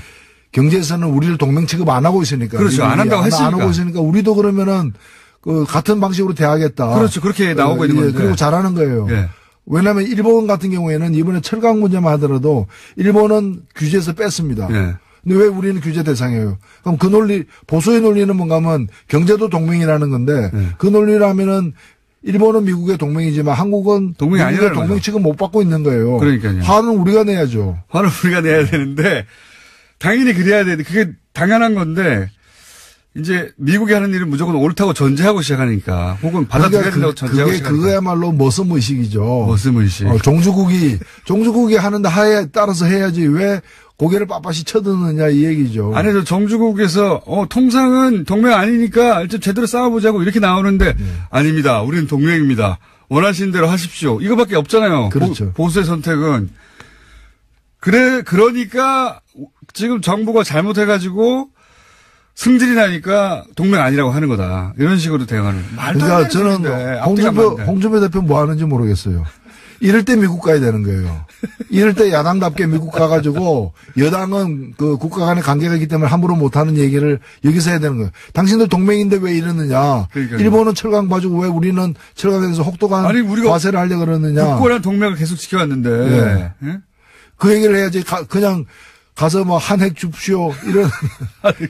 경제에서는 우리를 동맹 취급 안 하고 있으니까. 그렇죠. 안 한다고 했으니까. 안 하고 있으니까 우리도 그러면은 같은 방식으로 대하겠다. 그렇죠. 그렇게 나오고 있는 건데. 그리고 잘하는 거예요. 왜냐하면 일본 같은 경우에는 이번에 철강 문제만 하더라도 일본은 규제에서 뺐습니다. 근데 왜 우리는 규제 대상이에요? 그럼 그 논리, 보수의 논리는 뭔가 하면 경제도 동맹이라는 건데 그 논리라면은 일본은 미국의 동맹이지만 한국은 동맹이 미국의 동맹 취급 못 받고 있는 거예요. 그러니까요. 화는 우리가 내야죠. 화는 우리가 내야 되는데 당연히 그래야 되는데 그게 당연한 건데 이제 미국이 하는 일은 무조건 옳다고 전제하고 시작하니까 혹은 받아들여야 된다고 전제하고 시작하니까. 그거야말로 머슴의식이죠. 머슴의식. 종주국이 하는데 하에 따라서 해야지 왜 고개를 빳빳이 쳐드느냐 이 얘기죠. 아니, 저 정주국에서 통상은 동맹 아니니까 일단 제대로 싸워보자고 이렇게 나오는데 아닙니다. 우리는 동맹입니다. 원하시는 대로 하십시오. 이거밖에 없잖아요. 그렇죠. 보수의 선택은. 그러니까 지금 정부가 잘못해가지고 승질이 나니까 동맹 아니라고 하는 거다. 이런 식으로 대응하는. 그러니까 저는 홍준표 대표 뭐 하는지 모르겠어요. 이럴 때 미국 가야 되는 거예요. 이럴 때 야당답게 미국 가가지고 여당은 그 국가 간의 관계가 있기 때문에 함부로 못하는 얘기를 여기서 해야 되는 거예요. 당신들 동맹인데 왜 이러느냐. 그러니까요. 일본은 철강 봐주고 왜 우리는 철강에서 혹독한 과세를 하려고 그러느냐. 국고란 동맹을 계속 지켜왔는데. 네. 네? 그 얘기를 해야지 그냥 가서 뭐 한핵 줍시오 이런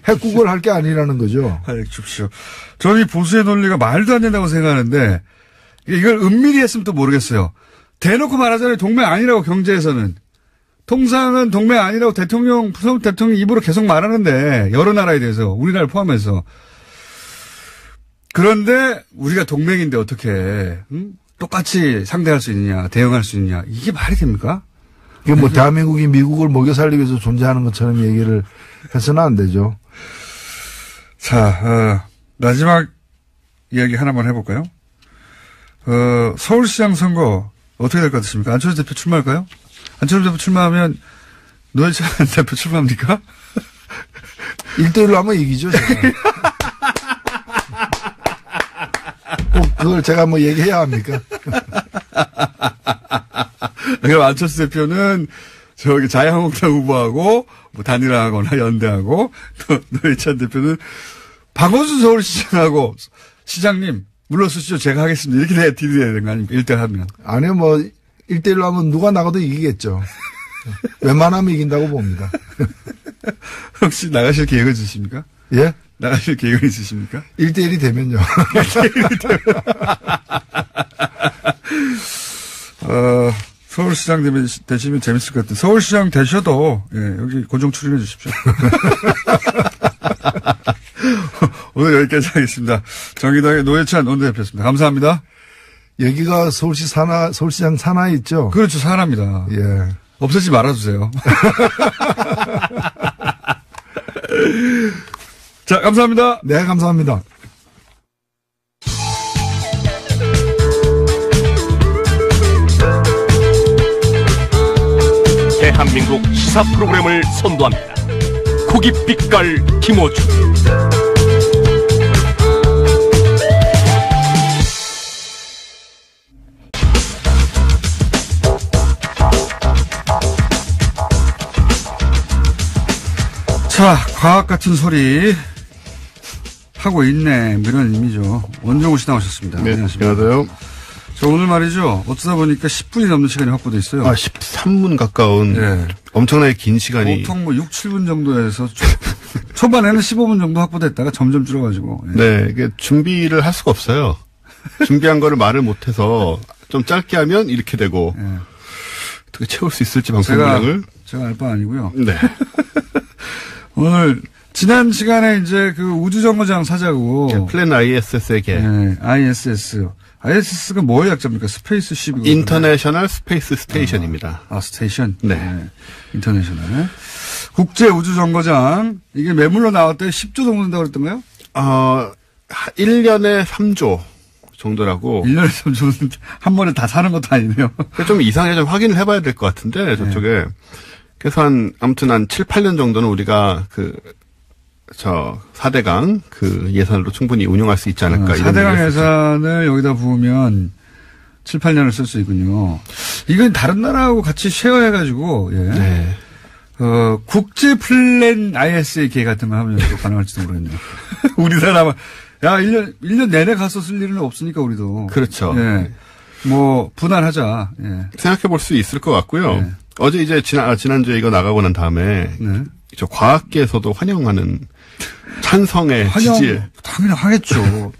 핵국을 할 게 아니라는 거죠. 한핵 줍시오. 저는 이 보수의 논리가 말도 안 된다고 생각하는데 이걸 은밀히 했으면 또 모르겠어요. 대놓고 말하잖아요. 동맹 아니라고 경제에서는. 통상은 동맹 아니라고 대통령 입으로 계속 말하는데 여러 나라에 대해서 우리나라를 포함해서. 그런데 우리가 동맹인데 어떻게 똑같이 상대할 수 있느냐 대응할 수 있느냐 이게 말이 됩니까? 이게 뭐 대한민국이 미국을 먹여 살리기 위해서 존재하는 것처럼 얘기를 해서는 안 되죠. 자, 마지막 이야기 하나만 해볼까요? 서울시장 선거 어떻게 될 것 같습니까? 안철수 대표 출마할까요? 안철수 대표 출마하면 노회찬 대표 출마합니까? 1대1로 하면 이기죠, 제가. 꼭 그걸 제가 뭐 얘기해야 합니까? 그럼 안철수 대표는 저기 자유한국당 후보하고 뭐 단일화하거나 연대하고 또 노회찬 대표는 박원순 서울시장하고 시장님 물러서시죠. 제가 하겠습니다. 이렇게 딜이 되는 거 아닙니까? 1대1 하면. 아니요, 뭐 1대1로 하면 누가 나가도 이기겠죠. 웬만하면 이긴다고 봅니다. 혹시 나가실 계획은 있으십니까? 예? 나가실 계획은 있으십니까? 1대1이 되면요. 1대1이 되면. 서울시장 되시면 재밌을 것 같아요. 서울시장 되셔도, 예, 여기 고정 출연해 주십시오. 오늘 여기까지 하겠습니다. 정의당의 노회찬 원내대표였습니다. 감사합니다. 여기가 서울시장 산하 있죠? 그렇죠. 산하입니다. 예. 없애지 말아주세요. 자, 감사합니다. 네, 감사합니다. 대한민국 시사 프로그램을 선도합니다. 고깃빛깔 김어준. 자, 과학 같은 소리 하고 있네. 이런 의미죠. 원종우 씨 나오셨습니다. 네, 안녕하세요. 저 오늘 말이죠. 어쩌다 보니까 10분이 넘는 시간이 확보돼 있어요. 13분 가까운 네. 엄청나게 긴 시간이. 보통 뭐 6, 7분 정도에서 초반에는 15분 정도 확보됐다가 점점 줄어가지고. 네, 이게 준비를 할 수가 없어요. 준비한 거를 말을 못해서 좀 짧게 하면 이렇게 되고. 네. 어떻게 채울 수 있을지 방송 분량을. 제가 알 바 아니고요. 네. 오늘 지난 시간에 이제 그 우주정거장 사자고. 네, 플랜 ISS에게. 네, ISS. ISS가 뭐의 약자입니까? 스페이스쉽이고. 인터내셔널 스페이스 스테이션입니다. 스테이션? 네. 인터내셔널. 국제우주정거장. 이게 매물로 나올 때 10조 정도 된다고 그랬던가요? 1년에 3조 정도라고. 1년에 3조는 한 번에 다 사는 것도 아니네요. 좀 이상하게 좀 확인을 해봐야 될 것 같은데, 저쪽에. 네. 그래서 아무튼 한 7, 8년 정도는 우리가 4대강 예산으로 충분히 운용할 수 있지 않을까. 4대강 예산을 여기다 부으면 7, 8년을 쓸 수 있군요. 이건 다른 나라하고 같이 쉐어해가지고, 예. 네. 국제 플랜 ISA 같은 거 하면 또 가능할지도 모르겠네요. 우리나라만, 1년 내내 가서 쓸 일은 없으니까 우리도. 그렇죠. 예. 뭐, 분할하자. 예. 생각해 볼 수 있을 것 같고요. 네. 어제 이제 지난주에 이거 나가고 난 다음에. 네. 저 과학계에서도 환영하는 찬성의 지지에. 당연히 하겠죠.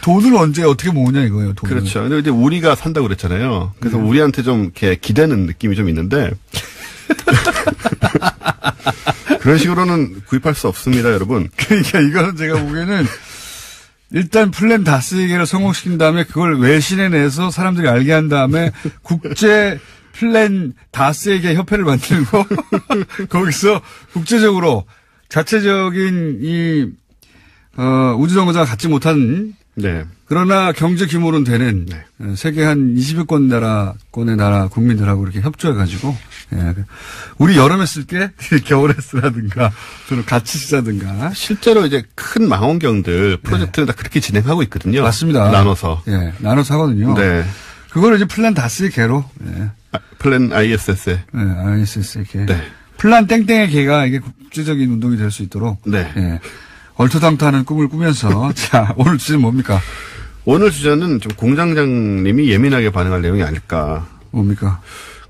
돈을 언제 어떻게 모으냐 이거예요, 돈을. 그렇죠. 근데 이제 우리가 산다고 그랬잖아요. 그래서 우리한테 좀 이렇게 기대는 느낌이 좀 있는데 그런 식으로는 구입할 수 없습니다, 여러분. 그러니까 이거는 제가 보기에는 일단 플랜 다스에게를 성공시킨 다음에 그걸 외신에 내서 사람들이 알게 한 다음에 국제 플랜 다스에게 협회를 만들고 거기서 국제적으로 자체적인 이 우주정거장을 갖지 못한 네. 그러나 경제 규모는 되는 세계 한 20여권 나라권의 나라 국민들하고 이렇게 협조해가지고 우리 여름에 쓸게 겨울에 쓰라든가 저는 같이 쓰자든가 실제로 이제 큰 망원경들 프로젝트는 다 그렇게 진행하고 있거든요. 맞습니다. 나눠서. 예, 나눠서 하거든요. 네. 그걸 이제 플랜 다스의 개로. 플랜 ISS에. 네, ISS의 개. 네. 플랜 땡땡의 개가 이게 국제적인 운동이 될 수 있도록. 네. 예. 얼토당토하는 꿈을 꾸면서 자 오늘 주제는 뭡니까? 오늘 주제는 좀 공장장님이 예민하게 반응할 내용이 아닐까. 뭡니까?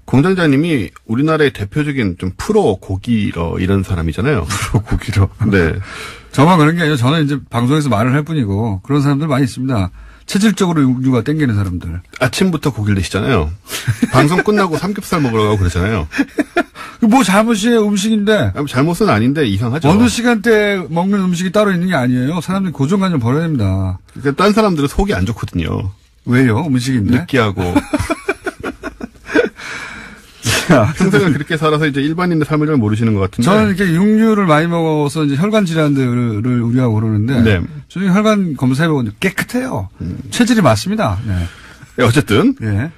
공장장님이 우리나라의 대표적인 좀 프로 고기러 이런 사람이잖아요. 프로 고기러. 네. 저만 그런 게 아니라 저는 이제 방송에서 말을 할 뿐이고 그런 사람들 많이 있습니다. 체질적으로 육류가 땡기는 사람들. 아침부터 고기를 드시잖아요. 방송 끝나고 삼겹살 먹으러 가고 그러잖아요. 뭐 잘못이에요, 음식인데. 잘못은 아닌데 이상하죠. 어느 시간대에 먹는 음식이 따로 있는 게 아니에요. 사람들이 고정관념 버려야 됩니다. 그러니까 딴 사람들은 속이 안 좋거든요. 왜요? 음식인데. 느끼하고. 평생을 그렇게 살아서 이제 일반인의 삶을 잘 모르시는 것 같은데. 저는 이렇게 육류를 많이 먹어서 이제 혈관 질환들을 우려하고 그러는데. 네. 저는 혈관 검사해보고 깨끗해요. 체질이 맞습니다. 네. 네, 어쨌든. 예.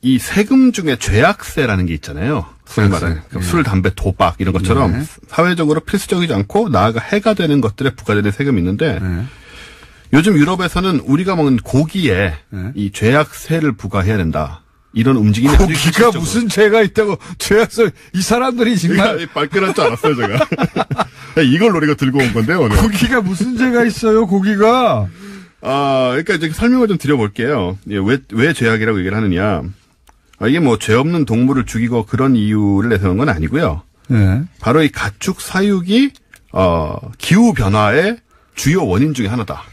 이 세금 중에 죄악세라는 게 있잖아요. 소위 말하는 술, 담배, 도박 이런 것처럼 사회적으로 필수적이지 않고 나아가 해가 되는 것들에 부과되는 세금이 있는데 요즘 유럽에서는 우리가 먹는 고기에 이 죄악세를 부과해야 된다. 이런 움직임이 아주 고기가 무슨 죄가 있다고 죄악세 이 사람들이 정말 발끈할 줄 알았어요 제가. 이걸 우리가 들고 온 건데요 오늘. 고기가 무슨 죄가 있어요 고기가. 그러니까 이제 설명을 좀 드려볼게요. 왜 죄악이라고 얘기를 하느냐. 이게 뭐 죄 없는 동물을 죽이고 그런 이유를 내세우는 건 아니고요. 네. 바로 이 가축 사육이 기후 변화의 주요 원인 중에 하나다.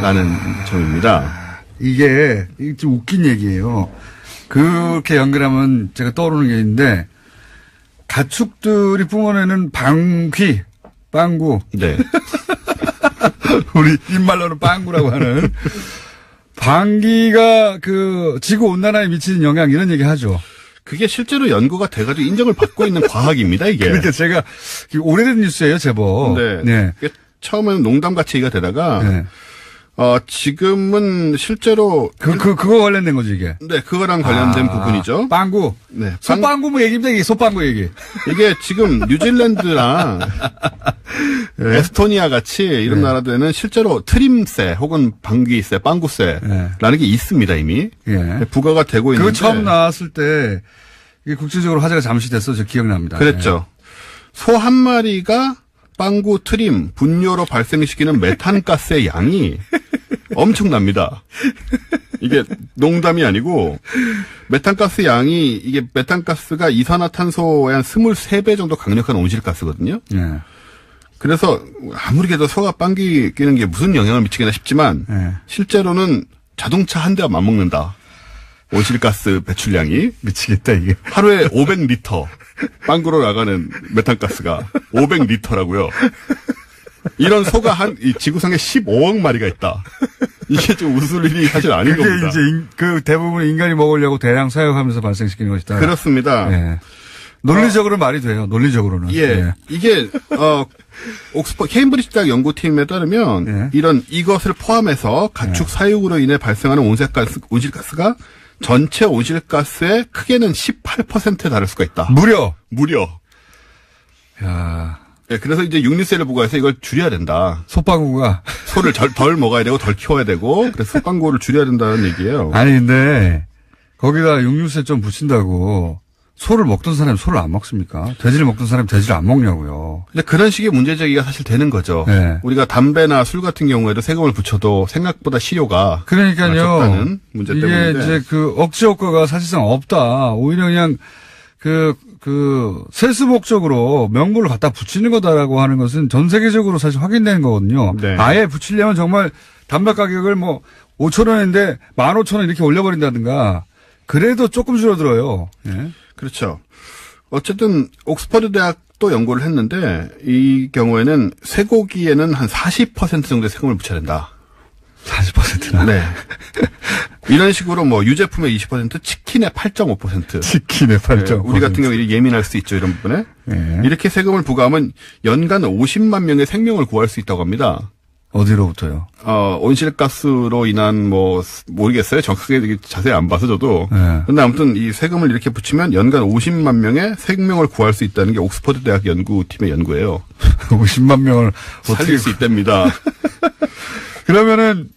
라는 점입니다. 이게 좀 웃긴 얘기예요. 그렇게 연결하면 제가 떠오르는 게 있는데 가축들이 뿜어내는 방귀, 빵구. 네. 우리 입말로는 빵구라고 하는 방귀가 지구 온난화에 미치는 영향 이런 얘기 하죠. 그게 실제로 연구가 돼가지고 인정을 받고 있는 과학입니다, 이게. 그러니까 제가 오래된 뉴스예요, 제법. 네. 처음에는 농담같이 얘기가 되다가 네. 지금은 실제로 그거 관련된 거죠, 이게. 네, 그거랑 관련된 부분이죠. 빵구. 네. 소빵구 뭐 얘기입니다, 이게 소빵구 얘기. 이게 지금 뉴질랜드랑 네. 에스토니아 같이 이런 나라들에는 실제로 트림세 혹은 방귀세, 빵구세라는 게 있습니다, 이미. 부과가 되고 있는데. 그거 처음 나왔을 때 이게 국제적으로 화제가 잠시 됐어, 저 기억납니다. 그랬죠. 소 한 마리가 빵구, 트림, 분뇨로 발생시키는 메탄가스의 양이 엄청납니다. 이게 농담이 아니고 메탄가스 양이 이게 메탄가스가 이산화탄소의 한 23배 정도 강력한 온실가스거든요. 그래서 아무리 그래도 소가 빵기 끼는 게 무슨 영향을 미치겠나 싶지만 실제로는 자동차 한 대와 맞먹는다. 온실가스 배출량이. 미치겠다 이게. 하루에 500리터 빵구로 나가는 메탄가스가 500리터라고요. 이런 소가 이 지구상에 15억 마리가 있다. 이게 좀 웃을 일이 사실 아닌 그게 겁니다. 이제 대부분 인간이 먹으려고 대량 사육하면서 발생시키는 것이다. 그렇습니다. 논리적으로는 말이 돼요. 논리적으로는. 이게 케임브리지 대학 연구팀에 따르면 이것을 포함해서 가축 사육으로 인해 발생하는 온실가스가 전체 온실가스의 크게는 18%에 달할 수가 있다. 무려. 야. 네, 그래서 이제 육류세를 부과해서 이걸 줄여야 된다. 소빵구가. 소를 덜 먹어야 되고 덜 키워야 되고 그래서 소빵구를 줄여야 된다는 얘기예요. 아니 근데 거기다 육류세 좀 붙인다고 소를 먹던 사람이 소를 안 먹습니까? 돼지를 먹던 사람이 돼지를 안 먹냐고요. 근데 그런 식의 문제 제기가 사실 되는 거죠. 우리가 담배나 술 같은 경우에도 세금을 붙여도 생각보다 실효가 그러니까요. 적다는 문제 때문에 이게 이제 억제 효과가 사실상 없다. 오히려 그냥 세수 목적으로 명부를 갖다 붙이는 거다라고 하는 것은 전 세계적으로 사실 확인된 거거든요. 아예 붙이려면 정말 담배 가격을 5,000원인데 15,000원 이렇게 올려버린다든가 그래도 조금 줄어들어요. 그렇죠. 어쨌든 옥스퍼드 대학도 연구를 했는데 이 경우에는 쇠고기에는 한 40% 정도의 세금을 붙여야 된다. 40%나. 네. 이런 식으로 뭐 유제품의 20%, 치킨의 8.5%. 치킨의 8.5%. 우리 같은 경우 예민할 수 있죠, 이런 부분에. 네. 이렇게 세금을 부과하면 연간 50만 명의 생명을 구할 수 있다고 합니다. 어디로부터요? 온실가스로 인한 모르겠어요. 정확하게 자세히 안 봐서 저도. 네. 근데 아무튼 이 세금을 이렇게 붙이면 연간 50만 명의 생명을 구할 수 있다는 게 옥스퍼드 대학 연구팀의 연구예요. 50만 명을 살릴 수 있답니다. 그러면은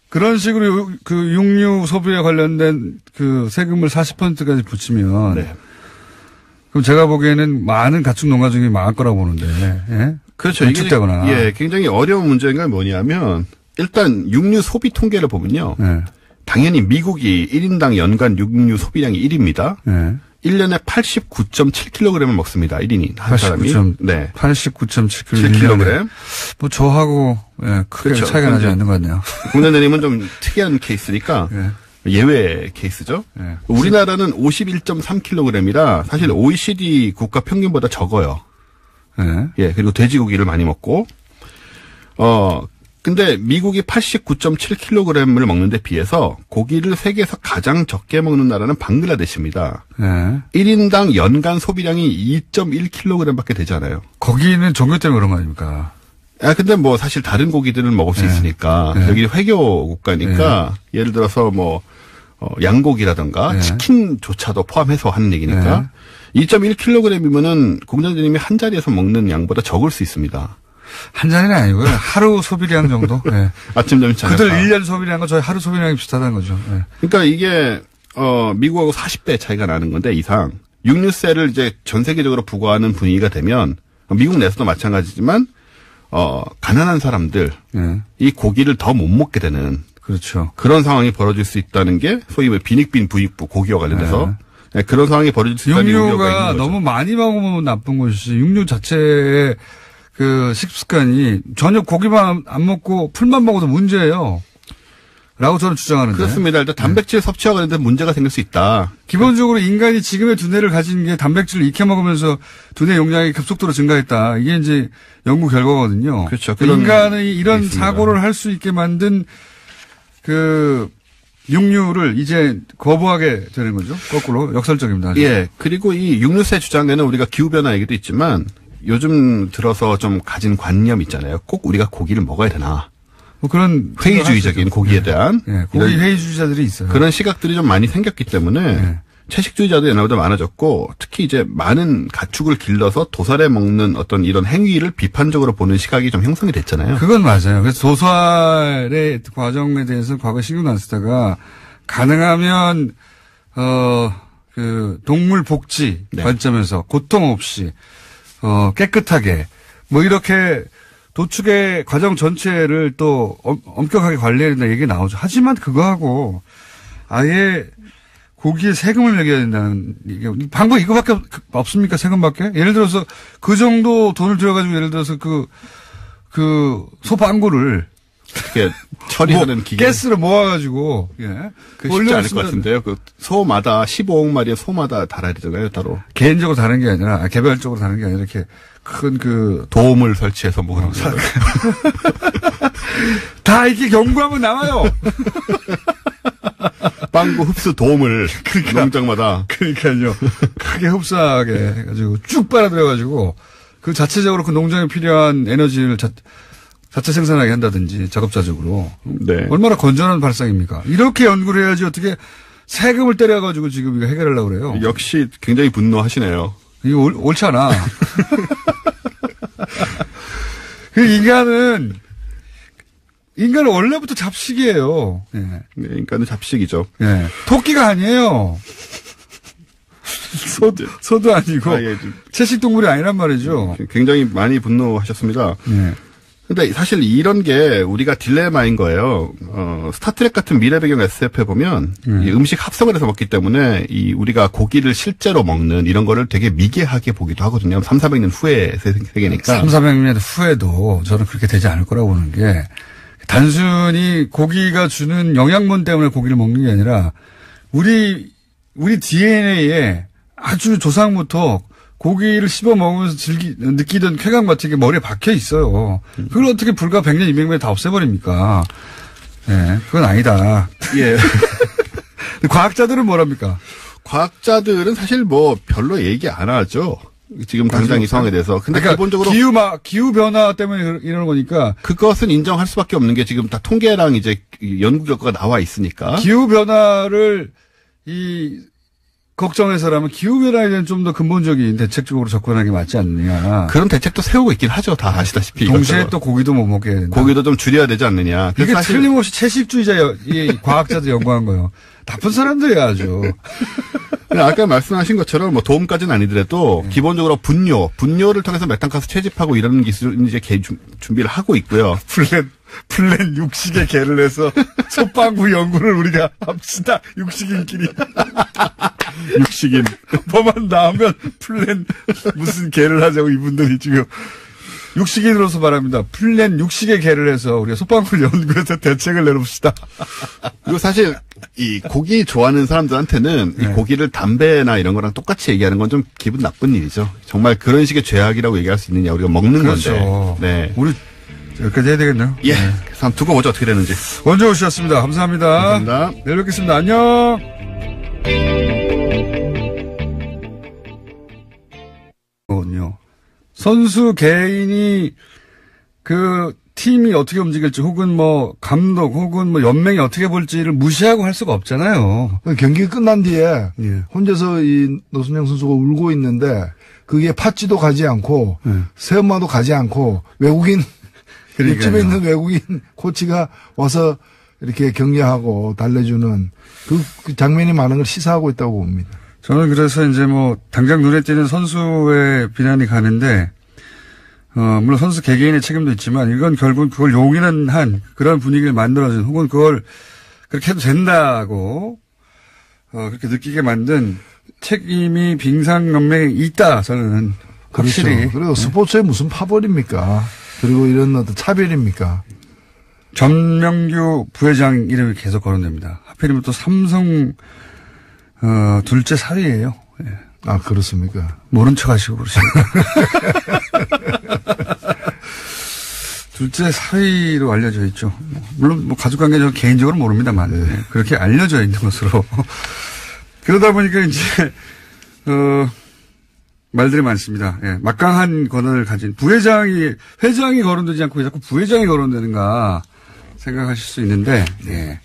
그런 식으로 그 육류 소비에 관련된 그 세금을 40%까지 붙이면 네. 그럼 제가 보기에는 많은 가축 농가 중에 망할 거라고 보는데. 예? 그렇죠. 위축되거나. 이게 예, 굉장히 어려운 문제가 뭐냐면 일단 육류 소비 통계를 보면요. 네. 당연히 미국이 1인당 연간 육류 소비량이 1입니다. 네. 1년에 89.7kg을 먹습니다. 1인이 한 사람이. 네. 89.7kg. 뭐 저하고 예, 크게 그렇죠. 차이가 나지 않는 것 같네요. 국내내님은 좀 특이한 케이스니까 예. 예외 케이스죠. 예. 우리나라는 51.3kg이라 사실 OECD 국가 평균보다 적어요. 예. 예, 그리고 돼지고기를 많이 먹고 근데 미국이 89.7kg을 먹는 데 비해서 고기를 세계에서 가장 적게 먹는 나라는 방글라데시입니다. 예. 1인당 연간 소비량이 2.1kg밖에 되지 않아요. 거기는 종교 때문에 그런 거 아닙니까? 근데 뭐 사실 다른 고기들은 먹을 수 있으니까 여기 회교 국가니까 예를 들어서 뭐 양고기라든가 치킨조차도 포함해서 하는 얘기니까 2.1kg이면은 공장장님이 한 자리에서 먹는 양보다 적을 수 있습니다. 한 잔이 아니고요. 하루 소비량 정도. 예. 아침, 점심, 저녁. 그들 1년 소비량과 저희 하루 소비량이 비슷하다는 거죠. 예. 그러니까 이게 미국하고 40배 차이가 나는 건데 이상 육류세를 이제 전 세계적으로 부과하는 분위기가 되면 미국 내에서도 마찬가지지만 가난한 사람들 이 고기를 더 못 먹게 되는 그렇죠. 그런 상황이 벌어질 수 있다는 게 소위 비닉빈 부익부 고기와 관련돼서 네, 그런 상황이 벌어질 수 있다는 우려가 있는 육류가 거죠. 너무 많이 먹으면 나쁜 것이지 육류 자체의 그 식습관이 전혀 고기만 안 먹고 풀만 먹어도 문제예요. 라고 저는 주장하는데. 그렇습니다. 일단 단백질 섭취와 관련된 문제가 생길 수 있다. 기본적으로 인간이 지금의 두뇌를 가진 게 단백질을 익혀 먹으면서 두뇌 용량이 급속도로 증가했다. 이게 이제 연구 결과거든요. 그렇죠. 인간의 이런 있습니다. 사고를 할 수 있게 만든 그 육류를 이제 거부하게 되는 거죠. 거꾸로 역설적입니다. 예. 그리고 이 육류세 주장에는 우리가 기후변화 얘기도 있지만 요즘 들어서 좀 가진 관념 있잖아요. 꼭 우리가 고기를 먹어야 되나. 뭐 그런 회의주의적인 고기에 대한 고기 회의주의자들이 있어요. 그런 시각들이 좀 많이 생겼기 때문에 채식주의자도 옛날보다 많아졌고 특히 이제 많은 가축을 길러서 도살해 먹는 어떤 이런 행위를 비판적으로 보는 시각이 좀 형성이 됐잖아요. 그건 맞아요. 그래서 도살의 과정에 대해서 과거에 신경 안 쓰다가 가능하면 그 동물 복지 관점에서 고통 없이 깨끗하게 뭐 이렇게 도축의 과정 전체를 또 엄격하게 관리해야 된다 얘기 나오죠. 하지만 그거하고 아예 고기에 세금을 매겨야 된다는 얘기. 방법이 이거밖에 없습니까? 세금밖에? 예를 들어서 그 정도 돈을 들여가지고 예를 들어서 그 소방구를 이렇게 처리하는 기계. 가스를 모아가지고, 쉽지 않을 것 같은데요. 그 소마다 15억 마리의 소마다 달아야 되잖아요, 따로. 개인적으로 다른 게 아니라, 개별적으로 다른 게 아니라 이렇게 큰 도움을 설치해서 뭐 그런 거. 다 이렇게 경고하면 나와요. 빵구 흡수 도움을 농장마다. 그러니까요. 크게 흡수하게 해가지고 쭉 빨아들여가지고 그 자체적으로 그 농장에 필요한 에너지를 자체 생산하게 한다든지 작업자적으로. 네. 얼마나 건전한 발상입니까? 이렇게 연구를 해야지 어떻게 세금을 때려가지고 지금 이거 해결하려고 그래요. 역시 굉장히 분노하시네요. 이거 옳지 않아. 그 인간은 원래부터 잡식이에요. 네, 인간은 잡식이죠. 네. 토끼가 아니에요. 소도 아니고 채식 동물이 아니란 말이죠. 굉장히 많이 분노하셨습니다. 네. 근데 사실 이런 게 우리가 딜레마인 거예요. 스타트랙 같은 미래 배경 SF에 보면 이 음식 합성을 해서 먹기 때문에 이 우리가 고기를 실제로 먹는 이런 거를 되게 미개하게 보기도 하거든요. 300-400년 후의 세계니까. 300-400년 후에도 저는 그렇게 되지 않을 거라고 보는 게 단순히 고기가 주는 영양분 때문에 고기를 먹는 게 아니라 우리 DNA에 아주 조상부터 고기를 씹어 먹으면서 느끼던 쾌감 같은 게 머리에 박혀 있어요. 그걸 어떻게 불과 100년, 200년 다 없애버립니까? 예, 그건 아니다. 예. 과학자들은 뭐랍니까? 과학자들은 사실 뭐 별로 얘기 안 하죠. 지금 당장 이 상황에 대해서. 근데 그러니까 기본적으로 기후 변화 때문에 이러는 거니까 그것은 인정할 수밖에 없는 게 지금 다 통계랑 이제 연구 결과가 나와 있으니까. 기후 변화를 걱정해서라면 기후 변화에 대한 좀 더 근본적인 대책적으로 접근하는 게 맞지 않느냐. 그런 대책도 세우고 있긴 하죠. 다 아시다시피. 동시에 이것저것. 또 고기도 못 먹게 해야 된다. 고기도 좀 줄여야 되지 않느냐. 이게 사실 틀림없이 채식주의자 과학자들 연구한 거예요. 나쁜 사람들이야 아주. 아까 말씀하신 것처럼 뭐 도움까지는 아니더라도 기본적으로 분뇨를 통해서 메탄가스 채집하고 이런 기술은 이제 준비를 하고 있고요. 플랜 육식의 개를 해서 소빵구 연구를 우리가 합시다. 육식인끼리. 육식인. 뭐만 나오면 플랜 무슨 개를 하자고 이분들이 지금 육식인으로서 말합니다. 플랜 육식의 개를 해서 우리가 소빵구를 연구해서 대책을 내놓읍시다. 그리고 사실 이 고기 좋아하는 사람들한테는 이 고기를 담배나 이런 거랑 똑같이 얘기하는 건 좀 기분 나쁜 일이죠. 정말 그런 식의 죄악이라고 얘기할 수 있느냐. 우리가 먹는 그렇죠. 건데. 네. 우리 여기까지 해야 되겠네요. 예. 네. 그래서 한번 두고 보죠. 어떻게 되는지. 원정우 씨였습니다. 감사합니다. 감사합니다. 내일 뵙겠습니다. 안녕. 선수 개인이 그 팀이 어떻게 움직일지 혹은 뭐 감독 혹은 뭐 연맹이 어떻게 볼지를 무시하고 할 수가 없잖아요. 경기 끝난 뒤에 예. 혼자서 이 노순영 선수가 울고 있는데 그게 팥쥐도 가지 않고 새엄마도 가지 않고 외국인 옆집에 있는 외국인 코치가 와서 이렇게 격려하고 달래주는 그 장면이 많은 걸 시사하고 있다고 봅니다. 저는 그래서 이제 뭐 당장 눈에 띄는 선수의 비난이 가는데 물론 선수 개개인의 책임도 있지만 이건 결국 그걸 용인은 한 그런 분위기를 만들어준 혹은 그걸 그렇게 해도 된다고 그렇게 느끼게 만든 책임이 빙상연맹에 있다. 저는 확실히. 그렇죠. 그리고 스포츠에 무슨 파벌입니까? 그리고 이런 어떤 차별입니까? 전명규 부회장 이름이 계속 거론됩니다. 하필이면 또 삼성 둘째 사위예요. 예. 아, 그렇습니까? 모른 척 하시고 그러십니까? 둘째 사위로 알려져 있죠. 물론 뭐 가족관계 저는 개인적으로 모릅니다만 네. 그렇게 알려져 있는 것으로. 그러다 보니까 이제 말들이 많습니다. 예, 막강한 권한을 가진 회장이 거론되지 않고 왜 자꾸 부회장이 거론되는가 생각하실 수 있는데, 예,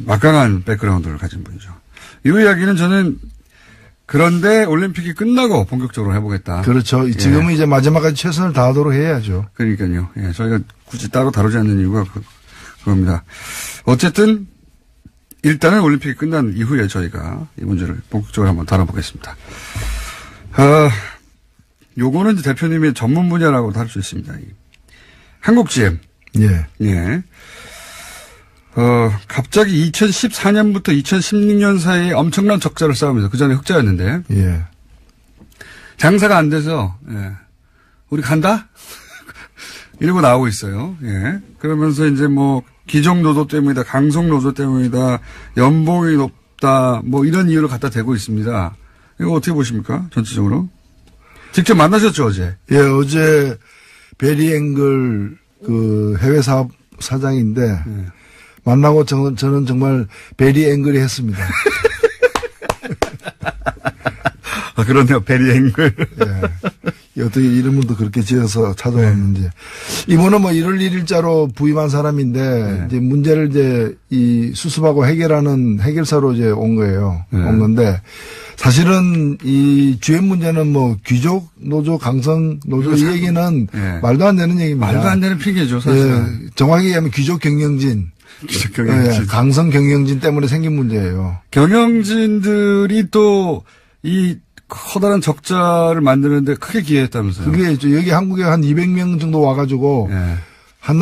막강한 백그라운드를 가진 분이죠. 이 이야기는 저는 그런데 올림픽이 끝나고 본격적으로 해보겠다. 그렇죠. 지금은 이제 마지막까지 최선을 다하도록 해야죠. 그러니까요. 예, 저희가 굳이 따로 다루지 않는 이유가 그겁니다. 어쨌든 일단은 올림픽이 끝난 이후에 저희가 이 문제를 본격적으로 한번 다뤄보겠습니다. 요거는 이제 대표님의 전문 분야라고 다룰 수 있습니다. 한국GM. 예. 예. 갑자기 2014년부터 2016년 사이에 엄청난 적자를 쌓으면서 그 전에 흑자였는데. 예. 장사가 안 돼서, 예. 우리 간다? 이러고 나오고 있어요. 예. 그러면서 이제 뭐, 기종 노조 때문이다, 강속 노조 때문이다, 연봉이 높다, 뭐 이런 이유를 갖다 대고 있습니다. 이거 어떻게 보십니까? 전체적으로. 직접 만나셨죠, 어제? 예, 어제 베리앵글 그 해외 사업 사장인데, 예. 만나고 저는 정말 베리앵글이 했습니다. 아, 그렇네요. 베리앵글. 예. 어떻게 이름을 또 그렇게 지어서 찾아왔는지. 이분은 뭐 1월 1일자로 부임한 사람인데, 이제 문제를 이제 이 수습하고 해결하는 해결사로 이제 온 거예요. 온 건데, 사실은 이 주연 문제는 뭐 귀족 노조, 강성 노조 이 얘기는 말도 안 되는 얘기입니다. 말도 안 되는 핑계죠, 사실은. 예. 정확히 얘기하면 귀족 경영진. 예. 강성 경영진 때문에 생긴 문제예요. 경영진들이 또 이 커다란 적자를 만드는데 크게 기여했다면서요. 그게 여기 한국에 한 200명 정도 와가지고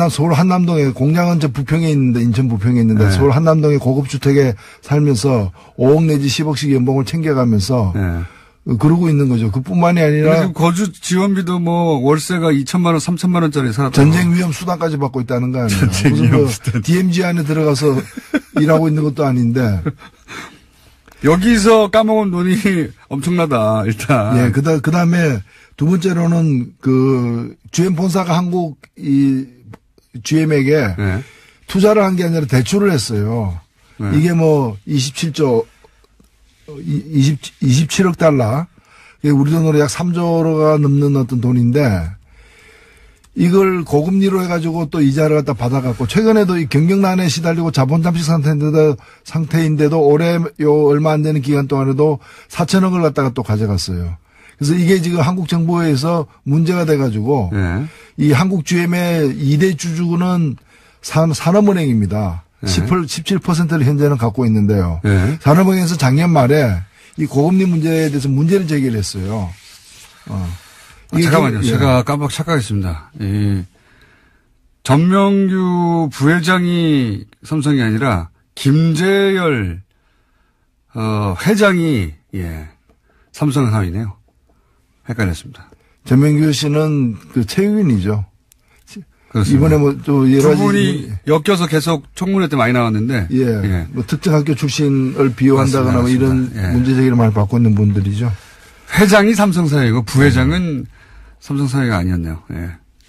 서울 한남동에 공장은 저 부평에 있는데 인천 부평에 있는데 서울 한남동에 고급 주택에 살면서 5억 내지 10억씩 연봉을 챙겨가면서 그러고 있는 거죠. 그뿐만이 아니라 거주 지원비도 뭐 월세가 2천만 원, 3천만 원짜리 살았다. 전쟁 위험 수당까지 받고 있다는 거 아니에요. 무슨 DMZ 안에 들어가서 일하고 있는 것도 아닌데. 여기서 까먹은 돈이 엄청나다, 일단. 예, 그 다음에 두 번째로는 GM 본사가 한국 GM에게 네. 투자를 한 게 아니라 대출을 했어요. 네. 이게 뭐 27억 달러. 우리 돈으로 약 3조가 넘는 어떤 돈인데 이걸 고금리로 해가지고 또 이자를 갖다 받아갖고 최근에도 이 경경난에 시달리고 자본 잠식 상태인데도 올해 얼마 안 되는 기간 동안에도 4천억을 갖다가 또 가져갔어요. 그래서 이게 지금 한국 정부에서 문제가 돼가지고 네. 이 한국 GM의 2대 주주는 산업은행입니다. 네. 17%를 현재는 갖고 있는데요. 네. 산업은행에서 작년 말에 이 고금리 문제에 대해서 문제를 제기를 했어요. 잠깐만요. 예. 제가 깜빡 착각했습니다. 전명규 부회장이 삼성이 아니라 김재열 회장이 삼성 하위네요. 헷갈렸습니다. 전명규 씨는 체육인이죠. 그렇습니다. 이번에 뭐 또 여러 두 가지 분이 엮여서 계속 청문회 때 많이 나왔는데 뭐 특정 학교 출신을 비호한다거나 뭐 이런 문제 제기를 많이 받고 있는 분들이죠. 회장이 삼성사회고 부회장은 삼성사회가 아니었네요.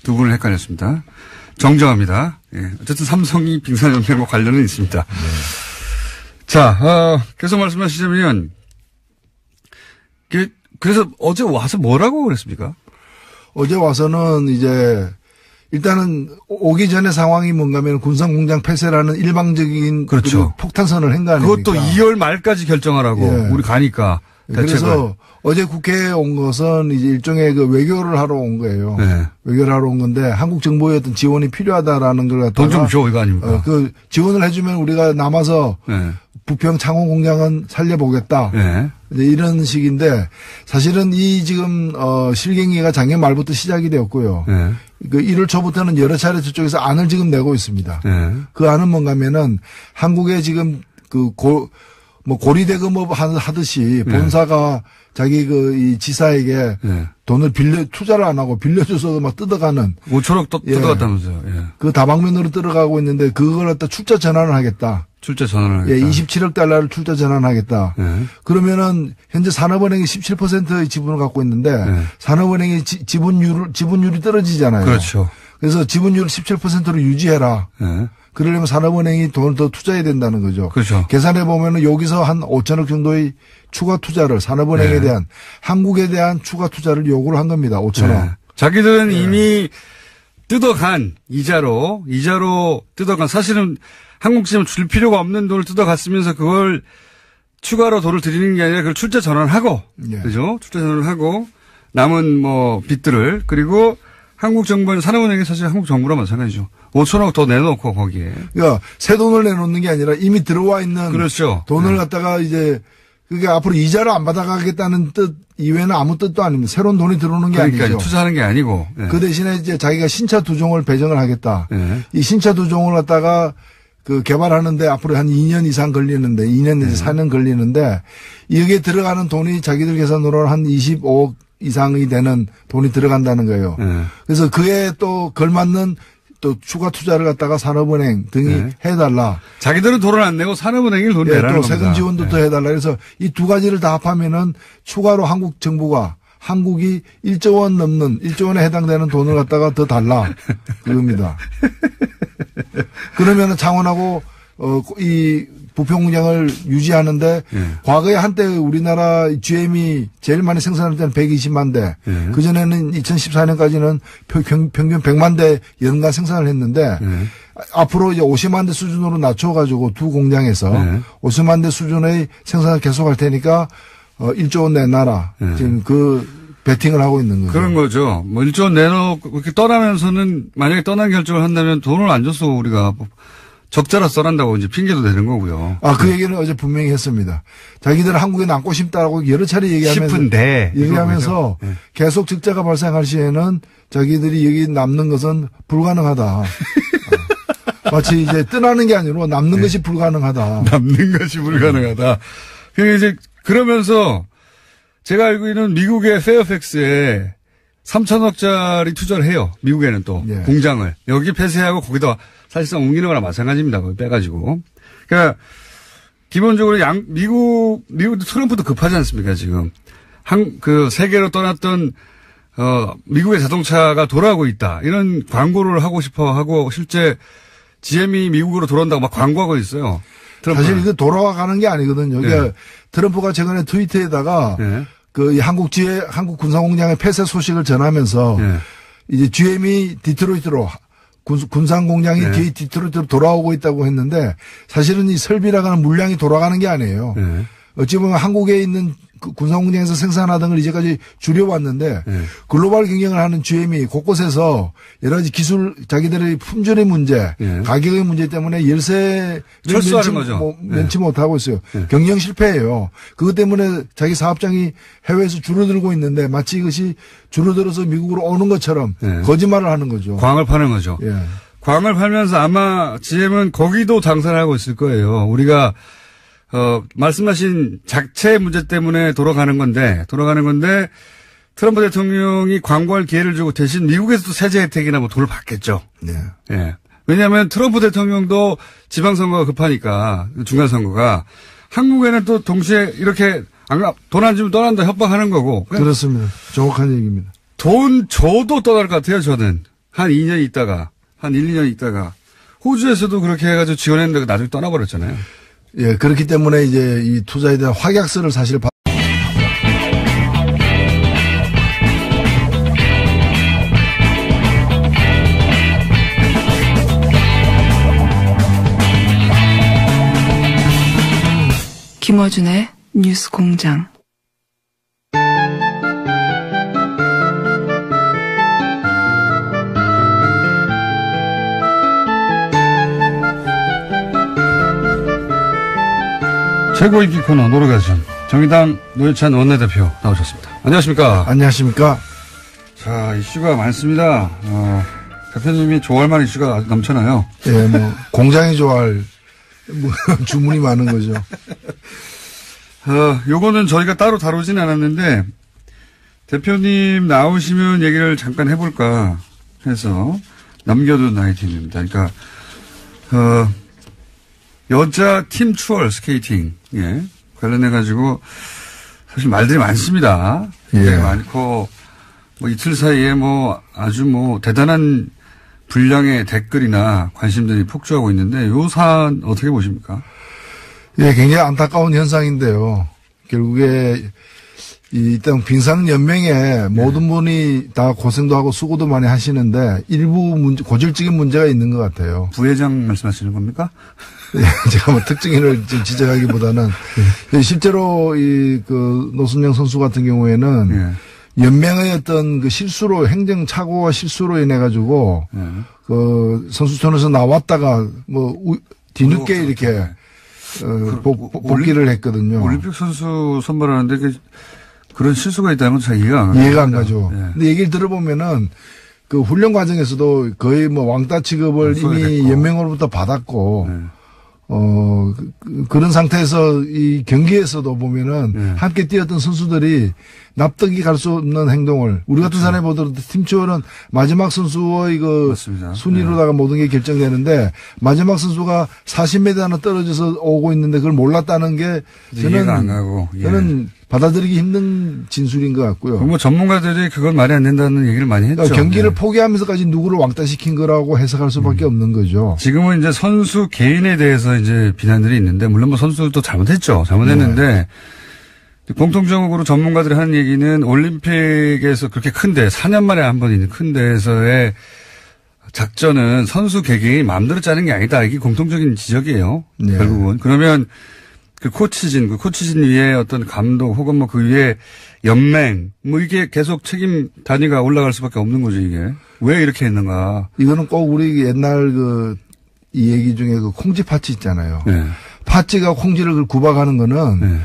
두 분을 헷갈렸습니다. 정정합니다. 어쨌든 삼성이 빙산연맹과 관련은 있습니다. 자, 계속 말씀하시자면 그래서 어제 와서 뭐라고 그랬습니까? 어제 와서는 이제 일단은 오기 전에 상황이 뭔가면 군산공장 폐쇄라는 일방적인 그렇죠. 폭탄선을 한 거 아닙니까? 그것도 2월 말까지 결정하라고 우리 가니까 대책을. 그래서 어제 국회에 온 것은 이제 일종의 외교를 하러 온 거예요. 네. 외교를 하러 온 건데 한국 정부의 어떤 지원이 필요하다라는 걸 갖다가 돈 좀 줘 이거 아닙니까? 지원을 해주면 우리가 남아서 부평 창원 공장은 살려보겠다. 이제 이런 식인데 사실은 이 지금 실갱이가 작년 말부터 시작이 되었고요. 1월 초부터는 여러 차례 저쪽에서 안을 지금 내고 있습니다. 그 안은 뭔가면은 한국에 지금 고리대금업 하듯이 본사가 자기 이 지사에게 돈을 투자를 안 하고 빌려줘서 막 뜯어가는. 5천억 뜯어갔다면서요. 그 다방면으로 들어가고 있는데 그걸 갖다 출자 전환을 하겠다. 출자 전환을 하겠다. 27억 달러를 출자 전환하겠다. 그러면은 현재 산업은행이 17%의 지분을 갖고 있는데 산업은행이 지분율이 떨어지잖아요. 그렇죠. 그래서 지분율을 17%로 유지해라. 그러려면 산업은행이 돈을 더 투자해야 된다는 거죠. 그렇죠. 계산해 보면은 여기서 한 5천억 정도의 추가 투자를 산업은행에 대한 한국에 대한 추가 투자를 요구를 한 겁니다. 5천억. 자기들은 이미 뜯어간 이자로 뜯어간 사실은 한국지는 줄 필요가 없는 돈을 뜯어갔으면서 그걸 추가로 돈을 드리는 게 아니라 그걸 출자 전환하고 그죠? 출자 전환을 하고 남은 빚들을 그리고 한국 정부는 산업은행이 사실 한국 정부랑 마찬가지죠. 5천억 더 내놓고 거기에. 그러니까 새 돈을 내놓는 게 아니라 이미 들어와 있는 그렇죠. 돈을 갖다가 이제 그게 앞으로 이자를 안 받아가겠다는 뜻 이외에는 아무 뜻도 아닙니다. 새로운 돈이 들어오는 게 아니죠. 투자하는 게 아니고. 그 대신에 이제 자기가 신차 두 종을 배정을 하겠다. 이 신차 두 종을 갖다가 개발하는데 앞으로 한 2년 이상 걸리는데 2년 내지 4년 걸리는데 여기에 들어가는 돈이 자기들 계산으로 한 25억 이상이 되는 돈이 들어간다는 거예요. 그래서 그에 또 걸맞는 또 추가 투자를 갖다가 산업은행 등이 해달라. 자기들은 돈을 안 내고 산업은행이 돈 내라는 또 겁니다. 세금 지원도 또 해달라. 그래서 이 두 가지를 다 합하면은 추가로 한국 정부가 한국이 1조 원 넘는 1조 원에 해당되는 돈을 갖다가 더 달라. 그겁니다. 그러면은 창원하고 이 부평 공장을 유지하는데 과거에 한때 우리나라 GM이 제일 많이 생산할 때는 120만 대. 그전에는 2014년까지는 평균 100만 대 연간 생산을 했는데 앞으로 이제 50만 대 수준으로 낮춰가지고 두 공장에서 50만 대 수준의 생산을 계속할 테니까 1조 원 내놔라. 지금 배팅을 하고 있는 거죠. 그런 거죠. 1조 원 내놓고 이렇게 떠나면서는 만약에 떠난 결정을 한다면 돈을 안 줬어 우리가 적자라 써란다고 이제 핑계도 되는 거고요. 그 얘기는 어제 분명히 했습니다. 자기들은 한국에 남고 싶다라고 여러 차례 얘기하면서 계속 적자가 발생할 시에는 자기들이 여기 남는 것은 불가능하다. 마치 이제 떠나는 게 아니라 남는 것이 불가능하다. 남는 것이 불가능하다. 그러면서 제가 알고 있는 미국의 페어팩스에 3천억짜리 투자를 해요. 미국에는 또 공장을 여기 폐쇄하고 거기다 사실상 옮기는 거랑 마찬가지입니다. 거기 빼가지고. 그러니까 기본적으로 미국도 트럼프도 급하지 않습니까, 지금. 세계로 떠났던, 미국의 자동차가 돌아오고 있다. 이런 광고를 하고 싶어 하고, 실제 GM이 미국으로 돌아온다고 막 광고하고 있어요. 트럼프는. 사실 이거 돌아가는 게 아니거든요. 네. 트럼프가 최근에 트위터에다가 네. 한국 군사공장의 폐쇄 소식을 전하면서 네. 이제 GM이 디트로이트로 군산공장이 네. 디트로이트로 돌아오고 있다고 했는데 사실은 이 설비라고 하는 물량이 돌아가는 게 아니에요. 네. 어찌 보면 한국에 있는 군산공장에서 생산하던 걸 이제까지 줄여왔는데 네. 글로벌 경영을 하는 GM이 곳곳에서 여러 가지 기술 자기들의 품질의 문제, 네. 가격의 문제 때문에 열세를 면치 못하고 있어요. 네. 경영 실패예요. 그것 때문에 자기 사업장이 해외에서 줄어들고 있는데 마치 이것이 줄어들어서 미국으로 오는 것처럼 네. 거짓말을 하는 거죠. 광을 파는 거죠. 예. 광을 팔면서 아마 GM은 거기도 장사를 하고 있을 거예요. 우리가 말씀하신 작체 문제 때문에 돌아가는 건데, 트럼프 대통령이 광고할 기회를 주고 대신 미국에서도 세제 혜택이나 뭐 돈을 받겠죠. 네. 예. 왜냐하면 트럼프 대통령도 지방선거가 급하니까, 중간선거가. 한국에는 또 동시에 이렇게 돈 안 주면 떠난다 협박하는 거고. 그렇습니다. 정확한 얘기입니다. 돈 줘도 떠날 것 같아요, 저는. 한 2년 있다가, 한 1, 2년 있다가. 호주에서도 그렇게 해가지고 지원했는데 나중에 떠나버렸잖아요. 예, 그렇기 때문에 이제 이 투자에 대한 확약서를 사실 김어준의 뉴스공장. 최고 인기 코너 노래가전 정의당 노회찬 원내대표 나오셨습니다. 안녕하십니까? 안녕하십니까? 자, 이슈가 많습니다. 대표님이 좋아할 만한 이슈가 넘쳐나요. 예, 뭐 공장이 좋아할 주문이 많은 거죠. 요거는 저희가 따로 다루진 않았는데 대표님 나오시면 얘기를 잠깐 해볼까 해서 남겨둔 아이템입니다. 그러니까 여자 팀 추월 스케이팅, 예, 관련해가지고, 사실 말들이 많습니다. 굉장히 예. 많고, 뭐 이틀 사이에 뭐 아주 뭐 대단한 분량의 댓글이나 관심들이 폭주하고 있는데, 요 사안 어떻게 보십니까? 예, 굉장히 안타까운 현상인데요. 결국에, 일단 빙상연맹에 모든 분이 다 고생도 하고 수고도 많이 하시는데 일부 고질적인 문제가 있는 것 같아요. 부회장 말씀하시는 겁니까? 예, 제가 뭐 특징을 좀 지적하기보다는 실제로 노순영 선수 같은 경우에는 연맹의 어떤 실수로 행정착오와 실수로 인해 가지고 선수촌에서 나왔다가 뒤늦게 이렇게 복귀를 했거든요. 올림픽 선수 선발하는데 그런 실수가 있다는 건 잘 이해가 안 가죠. 예. 근데 얘기를 들어보면은 그 훈련 과정에서도 거의 왕따 취급을 이미 됐고. 연맹으로부터 받았고, 그런 상태에서 이 경기에서도 보면은 함께 뛰었던 선수들이 납득이 갈 수 없는 행동을 우리 같은 사람이 보더라도 팀추월은 마지막 선수의 맞습니다. 순위로다가 모든 게 결정되는데 마지막 선수가 40m 하나 떨어져서 오고 있는데 그걸 몰랐다는 게 이해가 안 가고 저는 받아들이기 힘든 진술인 것 같고요. 뭐 전문가들이 그건 말이 안 된다는 얘기를 많이 했죠. 그러니까 경기를 포기하면서까지 누구를 왕따시킨 거라고 해석할 수밖에 없는 거죠. 지금은 이제 선수 개인에 대해서 이제 비난들이 있는데 물론 뭐 선수도 잘못했죠. 잘못했는데 공통적으로 전문가들이 하는 얘기는 올림픽에서 그렇게 큰데 4년 만에 한 번 있는 큰 데에서의 작전은 선수 개개인이 마음대로 짜는 게 아니다. 이게 공통적인 지적이에요. 네. 결국은. 그러면 그 코치진 위에 어떤 감독 혹은 뭐 그 위에 연맹 이게 계속 책임 단위가 올라갈 수밖에 없는 거죠, 이게. 왜 이렇게 했는가. 이거는 꼭 우리 옛날 이 얘기 중에 콩쥐 파치 있잖아요. 네. 파치가 콩쥐를 구박하는 거는 네.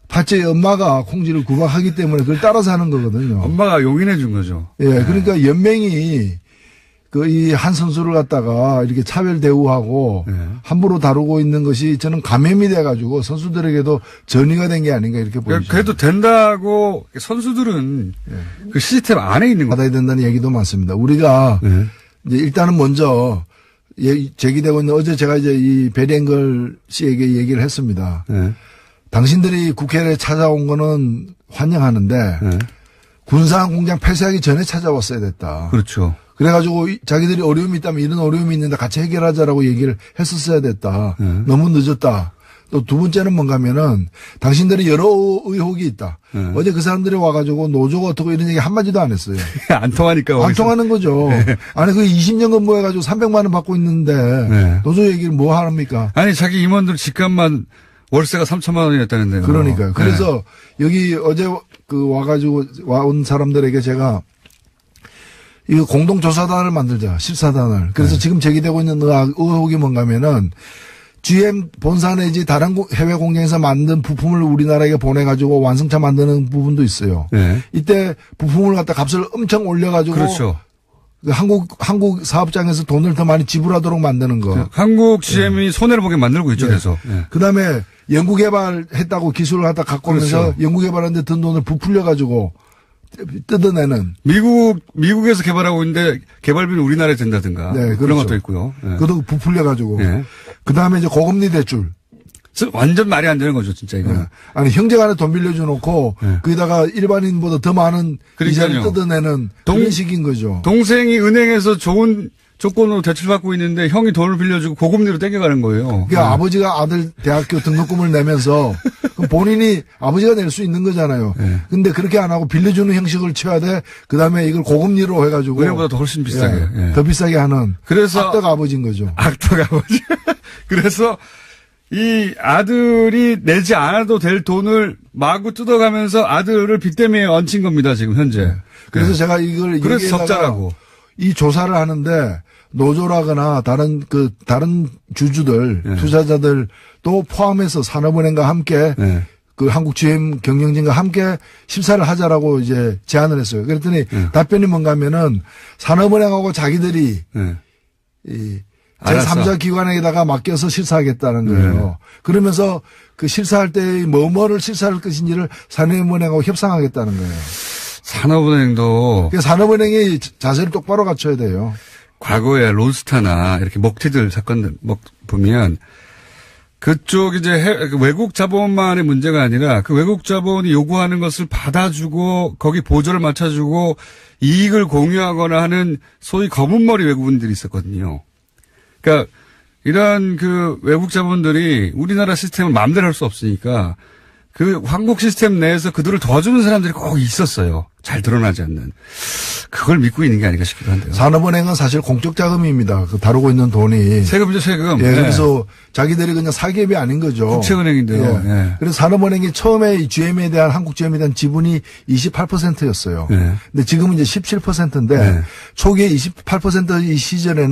파치의 엄마가 콩쥐를 구박하기 때문에 그걸 따라서 하는 거거든요. 엄마가 용인해 준 거죠. 예, 네. 그러니까 연맹이 이 한 선수를 갖다가 이렇게 차별 대우하고 함부로 다루고 있는 것이 저는 감염이 돼가지고 선수들에게도 전이가 된 게 아닌가 이렇게 보이죠. 그래도 된다고 선수들은 그 시스템 안에 있는 거 받아야 된다는 얘기도 많습니다. 우리가 이제 일단은 먼저 제기되고 있는 어제 제가 이제 이 베리앵걸 씨에게 얘기를 했습니다. 네. 당신들이 국회에 찾아온 거는 환영하는데 네. 군사한 공장 폐쇄하기 전에 찾아왔어야 됐다. 그렇죠. 그래가지고 자기들이 어려움이 있다면 이런 어려움이 있는데 같이 해결하자라고 얘기를 했었어야 됐다. 너무 늦었다. 또 두 번째는 뭔가 하면은 당신들이 여러 의혹이 있다. 어제 그 사람들이 와가지고 노조가 어떻고 이런 얘기 한마디도 안 했어요. 안 통하니까. 안 통하는 거죠. 네. 아니 그 20년 근무해가지고 300만 원 받고 있는데 네. 노조 얘기를 뭐 합니까? 아니 자기 임원들 집값만 월세가 3천만 원이었다는데요. 그러니까요. 그래서 여기 어제 그 와가지고 와온 사람들에게 제가 이거 공동조사단을 만들자. 실사단을. 그래서 지금 제기되고 있는 의혹이 뭔가 하면은 GM 본사 내지 다른 해외 공장에서 만든 부품을 우리나라에 보내가지고 완성차 만드는 부분도 있어요. 네. 이때 부품을 갖다 값을 엄청 올려가지고. 그렇죠. 한국 사업장에서 돈을 더 많이 지불하도록 만드는 거. 한국 GM이 손해를 보게 만들고 있죠, 계속. 예. 그 다음에 연구개발했다고 기술을 갖다 갖고 오면서 그렇죠. 연구개발하는데 든 돈을 부풀려가지고 뜯어내는. 미국에서 개발하고 있는데 개발비는 우리나라에 든다든가. 네, 그런 그렇죠. 것도 있고요. 예. 그것도 부풀려가지고. 예. 그 다음에 이제 고금리 대출. 완전 말이 안 되는 거죠, 진짜 이거. 네. 아니 형제간에 돈 빌려줘 놓고 거기다가 일반인보다 더 많은 이자를 뜯어내는 그런 식인 거죠. 동생이 은행에서 좋은 조건으로 대출받고 있는데 형이 돈을 빌려주고 고금리로 땡겨가는 거예요. 그러니까 아버지가 아들 대학교 등록금을 내면서 그럼 본인이 아버지가 낼 수 있는 거잖아요. 근데 그렇게 안 하고 빌려주는 형식을 취해야 돼. 그 다음에 이걸 고금리로 해가지고 은행보다 더 훨씬 비싸게. 예. 더 비싸게 하는. 그래서 악덕 아버지인 거죠. 악덕 아버지. 그래서 이 아들이 내지 않아도 될 돈을 마구 뜯어가면서 아들을 빚 때문에 얹힌 겁니다, 지금 현재. 그래서 제가 이걸 그래서 적자라고. 이 조사를 하는데 노조라거나 다른 주주들, 투자자들도 포함해서 산업은행과 함께 그 한국 GM 경영진과 함께 심사를 하자라고 이제 제안을 했어요. 그랬더니 답변이 뭔가 하면은 산업은행하고 자기들이 제3자 기관에다가 맡겨서 실사하겠다는 거예요. 그러면서 그 실사할 때 뭐를 실사할 것인지를 산업은행하고 협상하겠다는 거예요. 산업은행도. 그러니까 산업은행이 자세를 똑바로 갖춰야 돼요. 과거에 론스타나 이렇게 먹튀들 사건들 보면 그쪽 이제 외국 자본만의 문제가 아니라 그 외국 자본이 요구하는 것을 받아주고 거기 보조를 맞춰주고 이익을 공유하거나 하는 소위 검은머리 외국인들이 있었거든요. 그러니까 이런 그 외국 자본들이 우리나라 시스템을 마음대로 할 수 없으니까 그 한국 시스템 내에서 그들을 도와주는 사람들이 꼭 있었어요. 잘 드러나지 않는. 그걸 믿고 있는 게 아닌가 싶기도 한데요. 산업은행은 사실 공적 자금입니다. 그 다루고 있는 돈이. 세금이죠, 세금. 예, 그래서 자기들이 그냥 사기업이 아닌 거죠. 국채은행인데요. 예. 그래서 산업은행이 처음에 GM에 대한 한국 GM에 대한 지분이 28%였어요. 근데 지금은 이제 17%인데 초기에 28% 이 시절에는